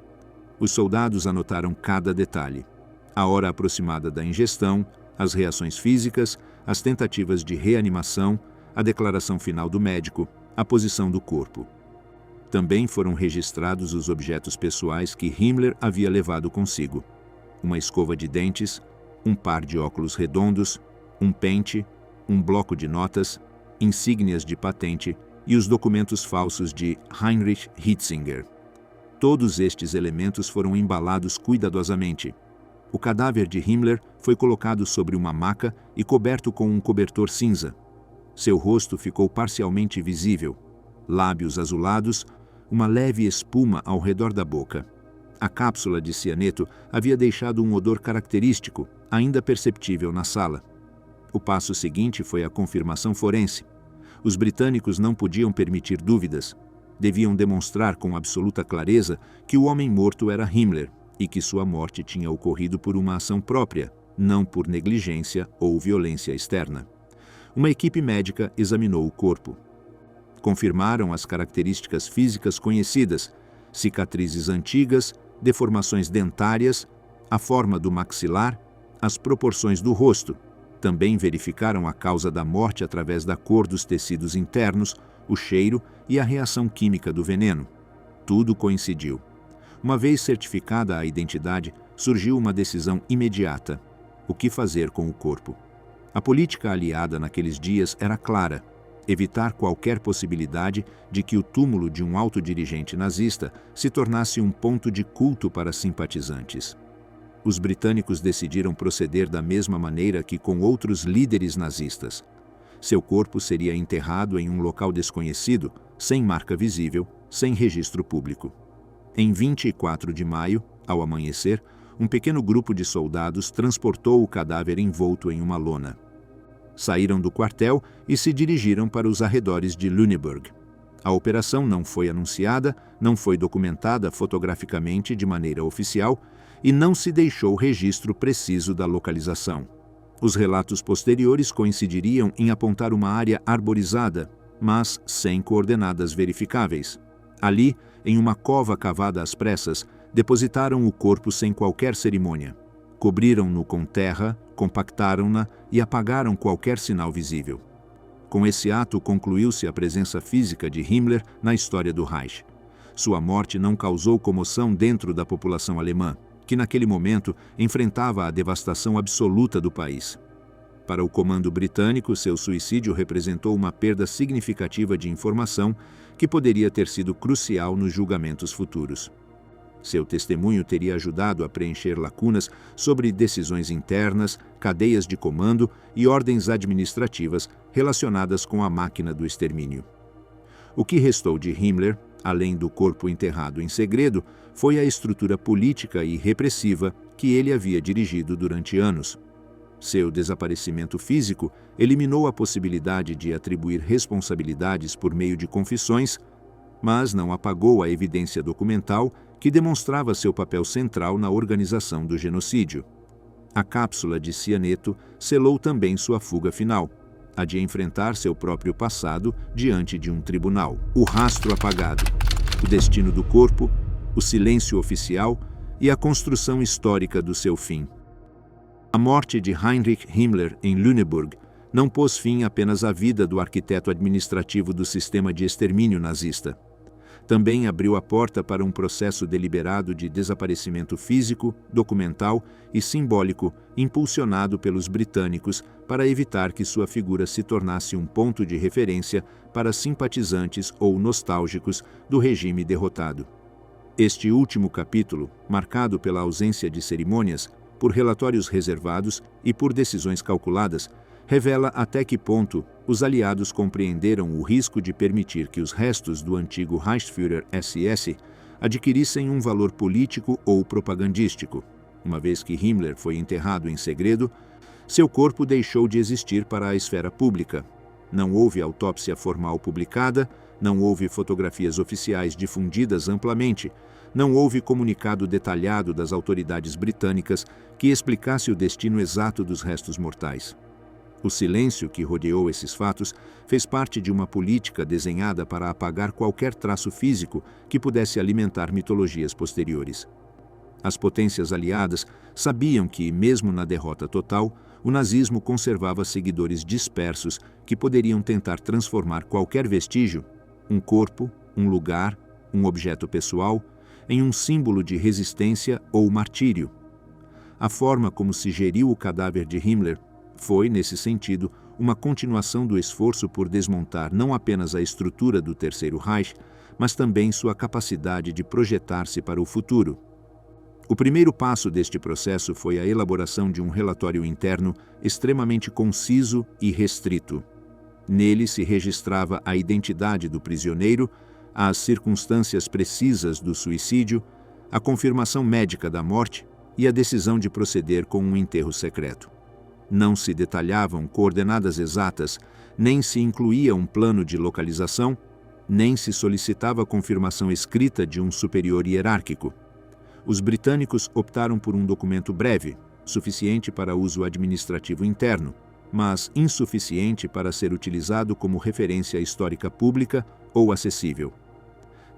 Os soldados anotaram cada detalhe: a hora aproximada da ingestão, as reações físicas, as tentativas de reanimação, a declaração final do médico, a posição do corpo. Também foram registrados os objetos pessoais que Himmler havia levado consigo: uma escova de dentes, um par de óculos redondos, um pente, um bloco de notas, insígnias de patente e os documentos falsos de Heinrich Hitzinger. Todos estes elementos foram embalados cuidadosamente. O cadáver de Himmler foi colocado sobre uma maca e coberto com um cobertor cinza. Seu rosto ficou parcialmente visível, lábios azulados, uma leve espuma ao redor da boca. A cápsula de cianeto havia deixado um odor característico, ainda perceptível na sala. O passo seguinte foi a confirmação forense. Os britânicos não podiam permitir dúvidas. Deviam demonstrar com absoluta clareza que o homem morto era Himmler e que sua morte tinha ocorrido por uma ação própria, não por negligência ou violência externa. Uma equipe médica examinou o corpo. Confirmaram as características físicas conhecidas: cicatrizes antigas, deformações dentárias, a forma do maxilar, as proporções do rosto. Também verificaram a causa da morte através da cor dos tecidos internos, o cheiro e a reação química do veneno. Tudo coincidiu. Uma vez certificada a identidade, surgiu uma decisão imediata: o que fazer com o corpo? A política aliada naqueles dias era clara: evitar qualquer possibilidade de que o túmulo de um alto dirigente nazista se tornasse um ponto de culto para simpatizantes. Os britânicos decidiram proceder da mesma maneira que com outros líderes nazistas. Seu corpo seria enterrado em um local desconhecido, sem marca visível, sem registro público. Em 24 de maio, ao amanhecer, um pequeno grupo de soldados transportou o cadáver envolto em uma lona. Saíram do quartel e se dirigiram para os arredores de Lüneburg. A operação não foi anunciada, não foi documentada fotograficamente de maneira oficial e não se deixou registro preciso da localização. Os relatos posteriores coincidiriam em apontar uma área arborizada, mas sem coordenadas verificáveis. Ali, em uma cova cavada às pressas, depositaram o corpo sem qualquer cerimônia. Cobriram-no com terra, compactaram-na e apagaram qualquer sinal visível. Com esse ato concluiu-se a presença física de Himmler na história do Reich. Sua morte não causou comoção dentro da população alemã, que naquele momento enfrentava a devastação absoluta do país. Para o comando britânico, seu suicídio representou uma perda significativa de informação que poderia ter sido crucial nos julgamentos futuros. Seu testemunho teria ajudado a preencher lacunas sobre decisões internas, cadeias de comando e ordens administrativas relacionadas com a máquina do extermínio. O que restou de Himmler, além do corpo enterrado em segredo, foi a estrutura política e repressiva que ele havia dirigido durante anos. Seu desaparecimento físico eliminou a possibilidade de atribuir responsabilidades por meio de confissões, mas não apagou a evidência documental que demonstrava seu papel central na organização do genocídio. A cápsula de cianeto selou também sua fuga final, a de enfrentar seu próprio passado diante de um tribunal. O rastro apagado, o destino do corpo, o silêncio oficial e a construção histórica do seu fim. A morte de Heinrich Himmler em Lüneburg não pôs fim apenas à vida do arquiteto administrativo do sistema de extermínio nazista. Também abriu a porta para um processo deliberado de desaparecimento físico, documental e simbólico impulsionado pelos britânicos para evitar que sua figura se tornasse um ponto de referência para simpatizantes ou nostálgicos do regime derrotado. Este último capítulo, marcado pela ausência de cerimônias, por relatórios reservados e por decisões calculadas, revela até que ponto os aliados compreenderam o risco de permitir que os restos do antigo Reichsführer SS adquirissem um valor político ou propagandístico. Uma vez que Himmler foi enterrado em segredo, seu corpo deixou de existir para a esfera pública. Não houve autópsia formal publicada, não houve fotografias oficiais difundidas amplamente, não houve comunicado detalhado das autoridades britânicas que explicasse o destino exato dos restos mortais. O silêncio que rodeou esses fatos fez parte de uma política desenhada para apagar qualquer traço físico que pudesse alimentar mitologias posteriores. As potências aliadas sabiam que, mesmo na derrota total, o nazismo conservava seguidores dispersos que poderiam tentar transformar qualquer vestígio, um corpo, um lugar, um objeto pessoal, em um símbolo de resistência ou martírio. A forma como se geriu o cadáver de Himmler foi, nesse sentido, uma continuação do esforço por desmontar não apenas a estrutura do Terceiro Reich, mas também sua capacidade de projetar-se para o futuro. O primeiro passo deste processo foi a elaboração de um relatório interno extremamente conciso e restrito. Nele se registrava a identidade do prisioneiro, as circunstâncias precisas do suicídio, a confirmação médica da morte e a decisão de proceder com um enterro secreto. Não se detalhavam coordenadas exatas, nem se incluía um plano de localização, nem se solicitava confirmação escrita de um superior hierárquico. Os britânicos optaram por um documento breve, suficiente para uso administrativo interno, mas insuficiente para ser utilizado como referência histórica pública ou acessível.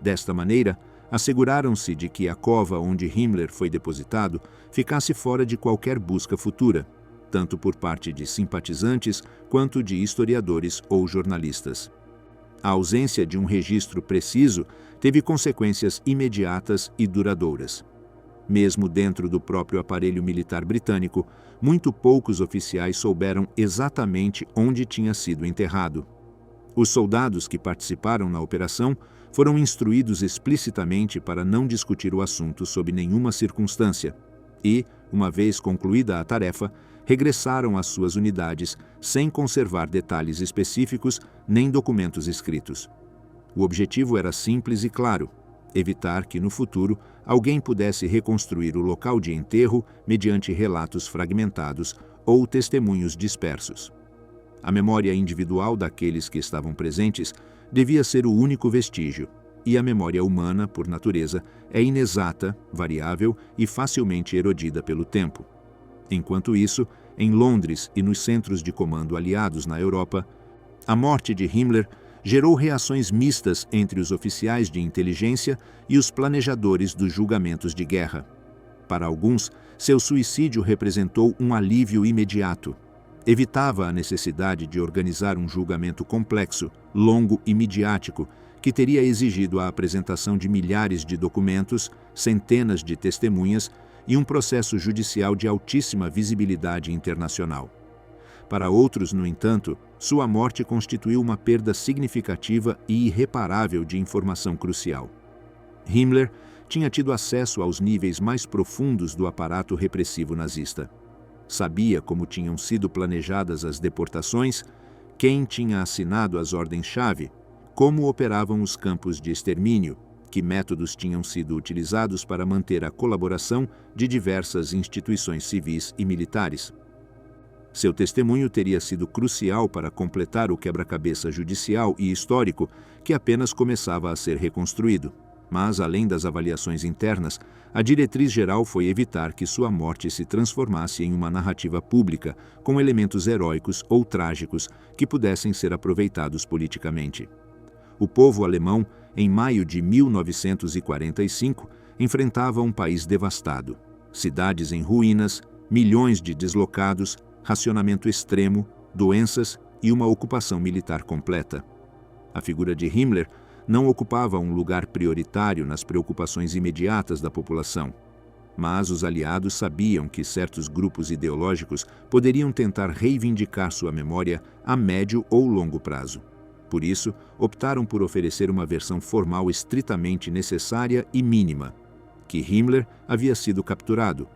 Desta maneira, asseguraram-se de que a cova onde Himmler foi depositado ficasse fora de qualquer busca futura, tanto por parte de simpatizantes quanto de historiadores ou jornalistas. A ausência de um registro preciso teve consequências imediatas e duradouras. Mesmo dentro do próprio aparelho militar britânico, muito poucos oficiais souberam exatamente onde tinha sido enterrado. Os soldados que participaram na operação foram instruídos explicitamente para não discutir o assunto sob nenhuma circunstância e, uma vez concluída a tarefa, regressaram às suas unidades sem conservar detalhes específicos nem documentos escritos. O objetivo era simples e claro: evitar que, no futuro, alguém pudesse reconstruir o local de enterro mediante relatos fragmentados ou testemunhos dispersos. A memória individual daqueles que estavam presentes devia ser o único vestígio, e a memória humana, por natureza, é inexata, variável e facilmente erodida pelo tempo. Enquanto isso, em Londres e nos centros de comando aliados na Europa, a morte de Himmler gerou reações mistas entre os oficiais de inteligência e os planejadores dos julgamentos de guerra. Para alguns, seu suicídio representou um alívio imediato. Evitava a necessidade de organizar um julgamento complexo, longo e midiático, que teria exigido a apresentação de milhares de documentos, centenas de testemunhas e um processo judicial de altíssima visibilidade internacional. Para outros, no entanto, sua morte constituiu uma perda significativa e irreparável de informação crucial. Himmler tinha tido acesso aos níveis mais profundos do aparato repressivo nazista. Sabia como tinham sido planejadas as deportações, quem tinha assinado as ordens-chave, como operavam os campos de extermínio, que métodos tinham sido utilizados para manter a colaboração de diversas instituições civis e militares. Seu testemunho teria sido crucial para completar o quebra-cabeça judicial e histórico que apenas começava a ser reconstruído. Mas, além das avaliações internas, a diretriz geral foi evitar que sua morte se transformasse em uma narrativa pública com elementos heróicos ou trágicos que pudessem ser aproveitados politicamente. O povo alemão, em maio de 1945, enfrentava um país devastado, cidades em ruínas, milhões de deslocados, racionamento extremo, doenças e uma ocupação militar completa. A figura de Himmler não ocupava um lugar prioritário nas preocupações imediatas da população. Mas os aliados sabiam que certos grupos ideológicos poderiam tentar reivindicar sua memória a médio ou longo prazo. Por isso, optaram por oferecer uma versão formal estritamente necessária e mínima, que Himmler havia sido capturado,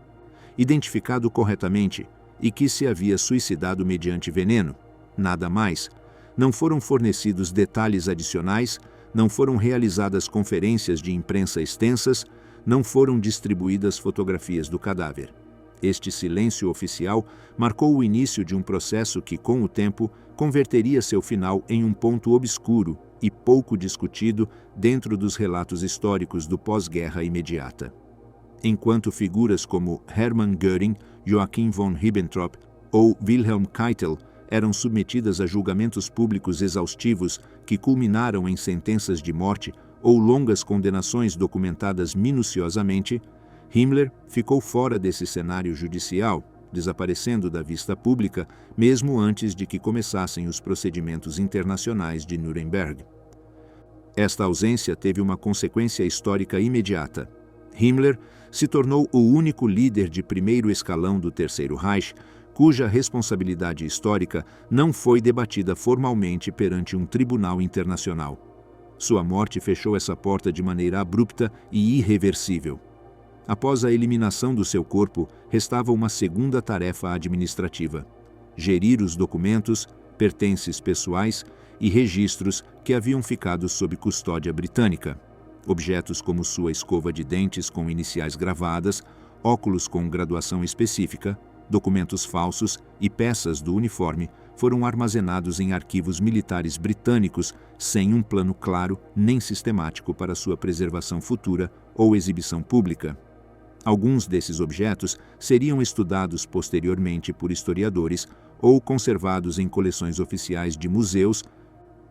identificado corretamente e que se havia suicidado mediante veneno. Nada mais. Não foram fornecidos detalhes adicionais, não foram realizadas conferências de imprensa extensas, não foram distribuídas fotografias do cadáver. Este silêncio oficial marcou o início de um processo que, com o tempo, converteria seu final em um ponto obscuro e pouco discutido dentro dos relatos históricos do pós-guerra imediata. Enquanto figuras como Hermann Göring, Joachim von Ribbentrop ou Wilhelm Keitel eram submetidas a julgamentos públicos exaustivos que culminaram em sentenças de morte ou longas condenações documentadas minuciosamente, Himmler ficou fora desse cenário judicial, desaparecendo da vista pública mesmo antes de que começassem os procedimentos internacionais de Nuremberg. Esta ausência teve uma consequência histórica imediata. Himmler se tornou o único líder de primeiro escalão do Terceiro Reich cuja responsabilidade histórica não foi debatida formalmente perante um tribunal internacional. Sua morte fechou essa porta de maneira abrupta e irreversível. Após a eliminação do seu corpo, restava uma segunda tarefa administrativa: gerir os documentos, pertences pessoais e registros que haviam ficado sob custódia britânica. Objetos como sua escova de dentes com iniciais gravadas, óculos com graduação específica, documentos falsos e peças do uniforme foram armazenados em arquivos militares britânicos sem um plano claro nem sistemático para sua preservação futura ou exibição pública. Alguns desses objetos seriam estudados posteriormente por historiadores ou conservados em coleções oficiais de museus,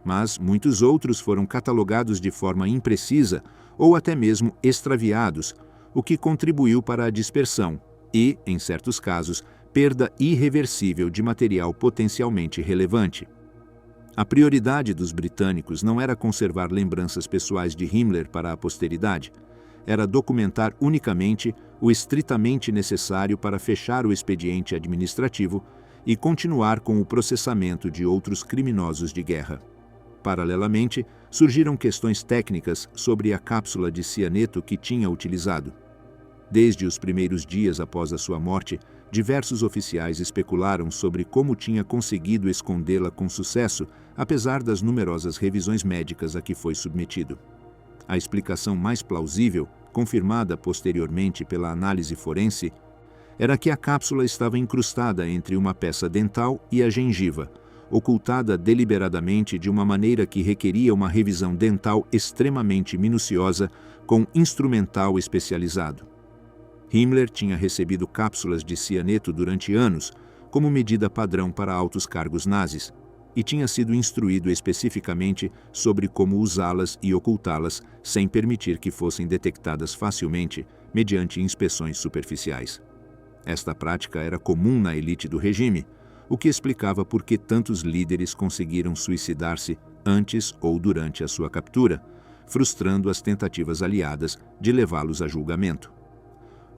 mas muitos outros foram catalogados de forma imprecisa ou até mesmo extraviados, o que contribuiu para a dispersão e, em certos casos, perda irreversível de material potencialmente relevante. A prioridade dos britânicos não era conservar lembranças pessoais de Himmler para a posteridade, era documentar unicamente o estritamente necessário para fechar o expediente administrativo e continuar com o processamento de outros criminosos de guerra. Paralelamente, surgiram questões técnicas sobre a cápsula de cianeto que tinha utilizado. Desde os primeiros dias após a sua morte, diversos oficiais especularam sobre como tinha conseguido escondê-la com sucesso, apesar das numerosas revisões médicas a que foi submetido. A explicação mais plausível, confirmada posteriormente pela análise forense, era que a cápsula estava incrustada entre uma peça dental e a gengiva, ocultada deliberadamente de uma maneira que requeria uma revisão dental extremamente minuciosa com instrumental especializado. Himmler tinha recebido cápsulas de cianeto durante anos, como medida padrão para altos cargos nazis, e tinha sido instruído especificamente sobre como usá-las e ocultá-las sem permitir que fossem detectadas facilmente mediante inspeções superficiais. Esta prática era comum na elite do regime, o que explicava por que tantos líderes conseguiram suicidar-se antes ou durante a sua captura, frustrando as tentativas aliadas de levá-los a julgamento.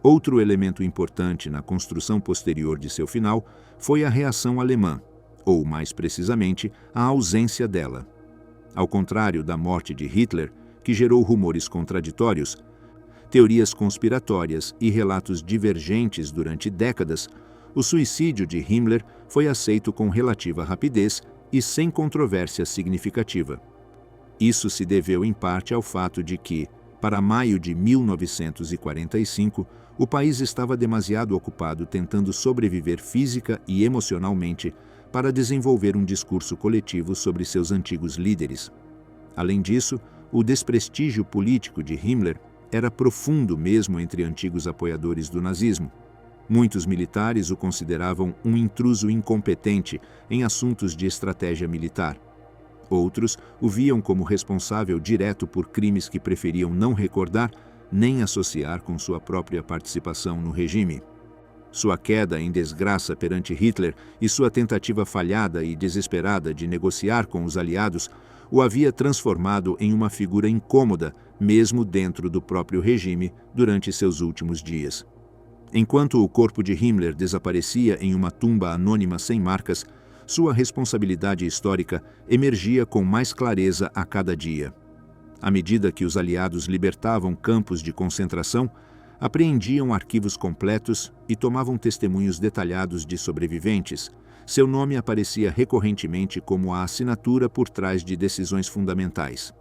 Outro elemento importante na construção posterior de seu final foi a reação alemã, ou, mais precisamente, a ausência dela. Ao contrário da morte de Hitler, que gerou rumores contraditórios, teorias conspiratórias e relatos divergentes durante décadas, o suicídio de Himmler foi aceito com relativa rapidez e sem controvérsia significativa. Isso se deveu em parte ao fato de que, para maio de 1945, o país estava demasiado ocupado tentando sobreviver física e emocionalmente para desenvolver um discurso coletivo sobre seus antigos líderes. Além disso, o desprestígio político de Himmler era profundo mesmo entre antigos apoiadores do nazismo. Muitos militares o consideravam um intruso incompetente em assuntos de estratégia militar. Outros o viam como responsável direto por crimes que preferiam não recordar nem associar com sua própria participação no regime. Sua queda em desgraça perante Hitler e sua tentativa falhada e desesperada de negociar com os aliados o havia transformado em uma figura incômoda, mesmo dentro do próprio regime, durante seus últimos dias. Enquanto o corpo de Himmler desaparecia em uma tumba anônima sem marcas, sua responsabilidade histórica emergia com mais clareza a cada dia. À medida que os aliados libertavam campos de concentração, apreendiam arquivos completos e tomavam testemunhos detalhados de sobreviventes, seu nome aparecia recorrentemente como a assinatura por trás de decisões fundamentais.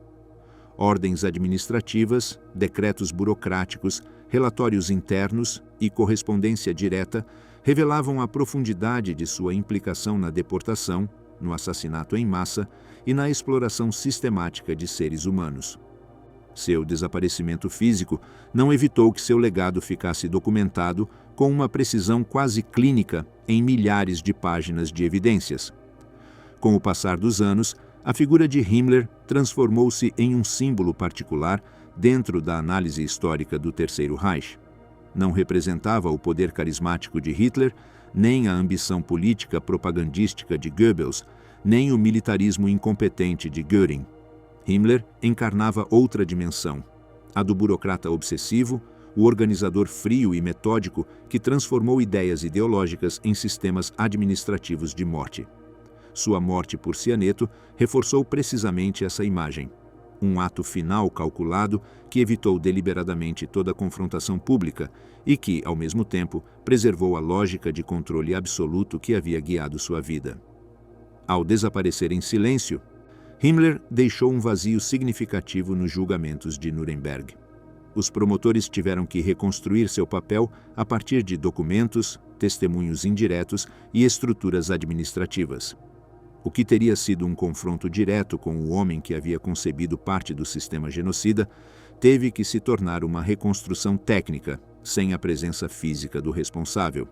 Ordens administrativas, decretos burocráticos, relatórios internos e correspondência direta revelavam a profundidade de sua implicação na deportação, no assassinato em massa e na exploração sistemática de seres humanos. Seu desaparecimento físico não evitou que seu legado ficasse documentado com uma precisão quase clínica em milhares de páginas de evidências. Com o passar dos anos, a figura de Himmler transformou-se em um símbolo particular dentro da análise histórica do Terceiro Reich. Não representava o poder carismático de Hitler, nem a ambição política propagandística de Goebbels, nem o militarismo incompetente de Göring. Himmler encarnava outra dimensão, a do burocrata obsessivo, o organizador frio e metódico que transformou ideias ideológicas em sistemas administrativos de morte. Sua morte por cianeto reforçou precisamente essa imagem. Um ato final calculado que evitou deliberadamente toda confrontação pública e que, ao mesmo tempo, preservou a lógica de controle absoluto que havia guiado sua vida. Ao desaparecer em silêncio, Himmler deixou um vazio significativo nos julgamentos de Nuremberg. Os promotores tiveram que reconstruir seu papel a partir de documentos, testemunhos indiretos e estruturas administrativas. O que teria sido um confronto direto com o homem que havia concebido parte do sistema genocida, teve que se tornar uma reconstrução técnica, sem a presença física do responsável.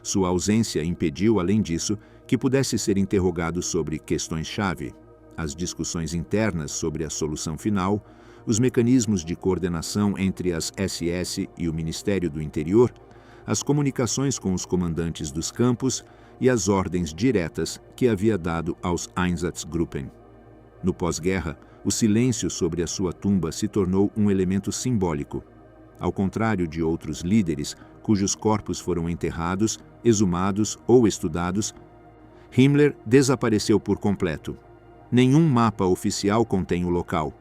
Sua ausência impediu, além disso, que pudesse ser interrogado sobre questões-chave, as discussões internas sobre a solução final, os mecanismos de coordenação entre as SS e o Ministério do Interior, as comunicações com os comandantes dos campos e as ordens diretas que havia dado aos Einsatzgruppen. No pós-guerra, o silêncio sobre a sua tumba se tornou um elemento simbólico. Ao contrário de outros líderes, cujos corpos foram enterrados, exumados ou estudados, Himmler desapareceu por completo. Nenhum mapa oficial contém o local.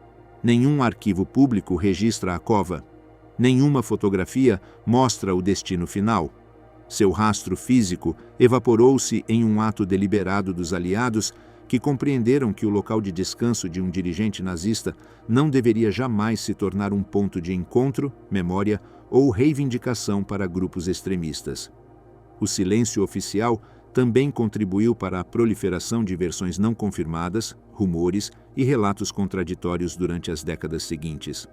Nenhum arquivo público registra a cova. Nenhuma fotografia mostra o destino final. Seu rastro físico evaporou-se em um ato deliberado dos aliados que compreenderam que o local de descanso de um dirigente nazista não deveria jamais se tornar um ponto de encontro, memória ou reivindicação para grupos extremistas. O silêncio oficial também contribuiu para a proliferação de versões não confirmadas, rumores e relatos contraditórios durante as décadas seguintes.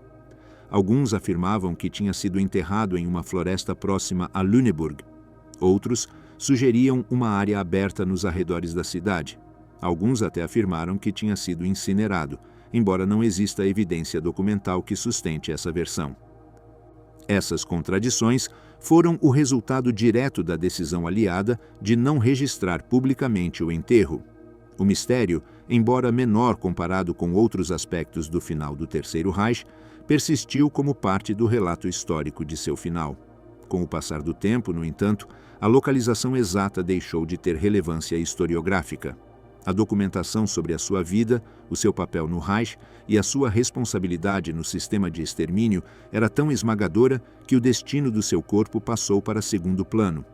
Alguns afirmavam que tinha sido enterrado em uma floresta próxima a Lüneburg. Outros sugeriam uma área aberta nos arredores da cidade. Alguns até afirmaram que tinha sido incinerado, embora não exista evidência documental que sustente essa versão. Essas contradições foram o resultado direto da decisão aliada de não registrar publicamente o enterro. O mistério, embora menor comparado com outros aspectos do final do Terceiro Reich, persistiu como parte do relato histórico de seu final. Com o passar do tempo, no entanto, a localização exata deixou de ter relevância historiográfica. A documentação sobre a sua vida, o seu papel no Reich e a sua responsabilidade no sistema de extermínio era tão esmagadora que o destino do seu corpo passou para segundo plano.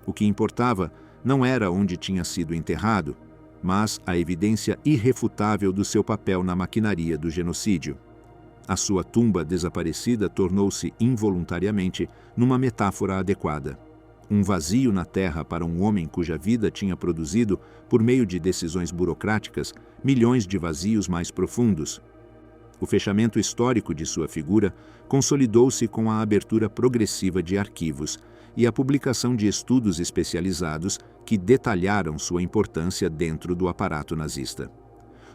O que importava não era onde tinha sido enterrado, mas a evidência irrefutável do seu papel na maquinaria do genocídio. A sua tumba desaparecida tornou-se involuntariamente numa metáfora adequada. Um vazio na terra para um homem cuja vida tinha produzido, por meio de decisões burocráticas, milhões de vazios mais profundos. O fechamento histórico de sua figura consolidou-se com a abertura progressiva de arquivos e a publicação de estudos especializados que detalharam sua importância dentro do aparato nazista.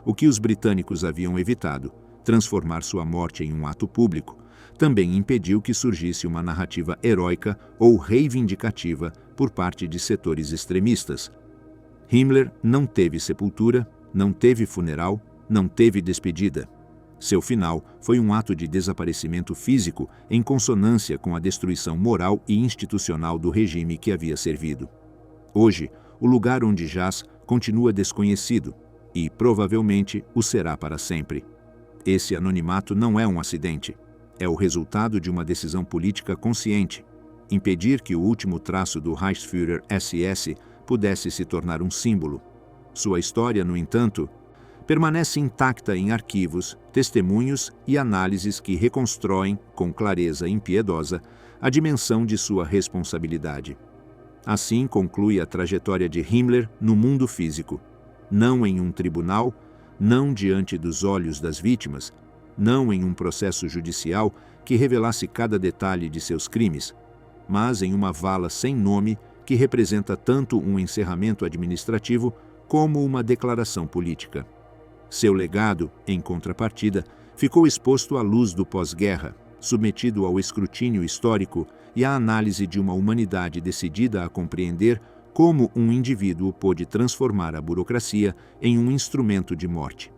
O que os britânicos haviam evitado, transformar sua morte em um ato público, também impediu que surgisse uma narrativa heróica ou reivindicativa por parte de setores extremistas. Himmler não teve sepultura, não teve funeral, não teve despedida. Seu final foi um ato de desaparecimento físico em consonância com a destruição moral e institucional do regime que havia servido. Hoje, o lugar onde jaz continua desconhecido e, provavelmente, o será para sempre. Esse anonimato não é um acidente. É o resultado de uma decisão política consciente: impedir que o último traço do Reichsführer SS pudesse se tornar um símbolo. Sua história, no entanto, permanece intacta em arquivos, testemunhos e análises que reconstroem, com clareza impiedosa, a dimensão de sua responsabilidade. Assim conclui a trajetória de Himmler no mundo físico, não em um tribunal, não diante dos olhos das vítimas, não em um processo judicial que revelasse cada detalhe de seus crimes, mas em uma vala sem nome que representa tanto um encerramento administrativo como uma declaração política. Seu legado, em contrapartida, ficou exposto à luz do pós-guerra, submetido ao escrutínio histórico e à análise de uma humanidade decidida a compreender como um indivíduo pôde transformar a burocracia em um instrumento de morte.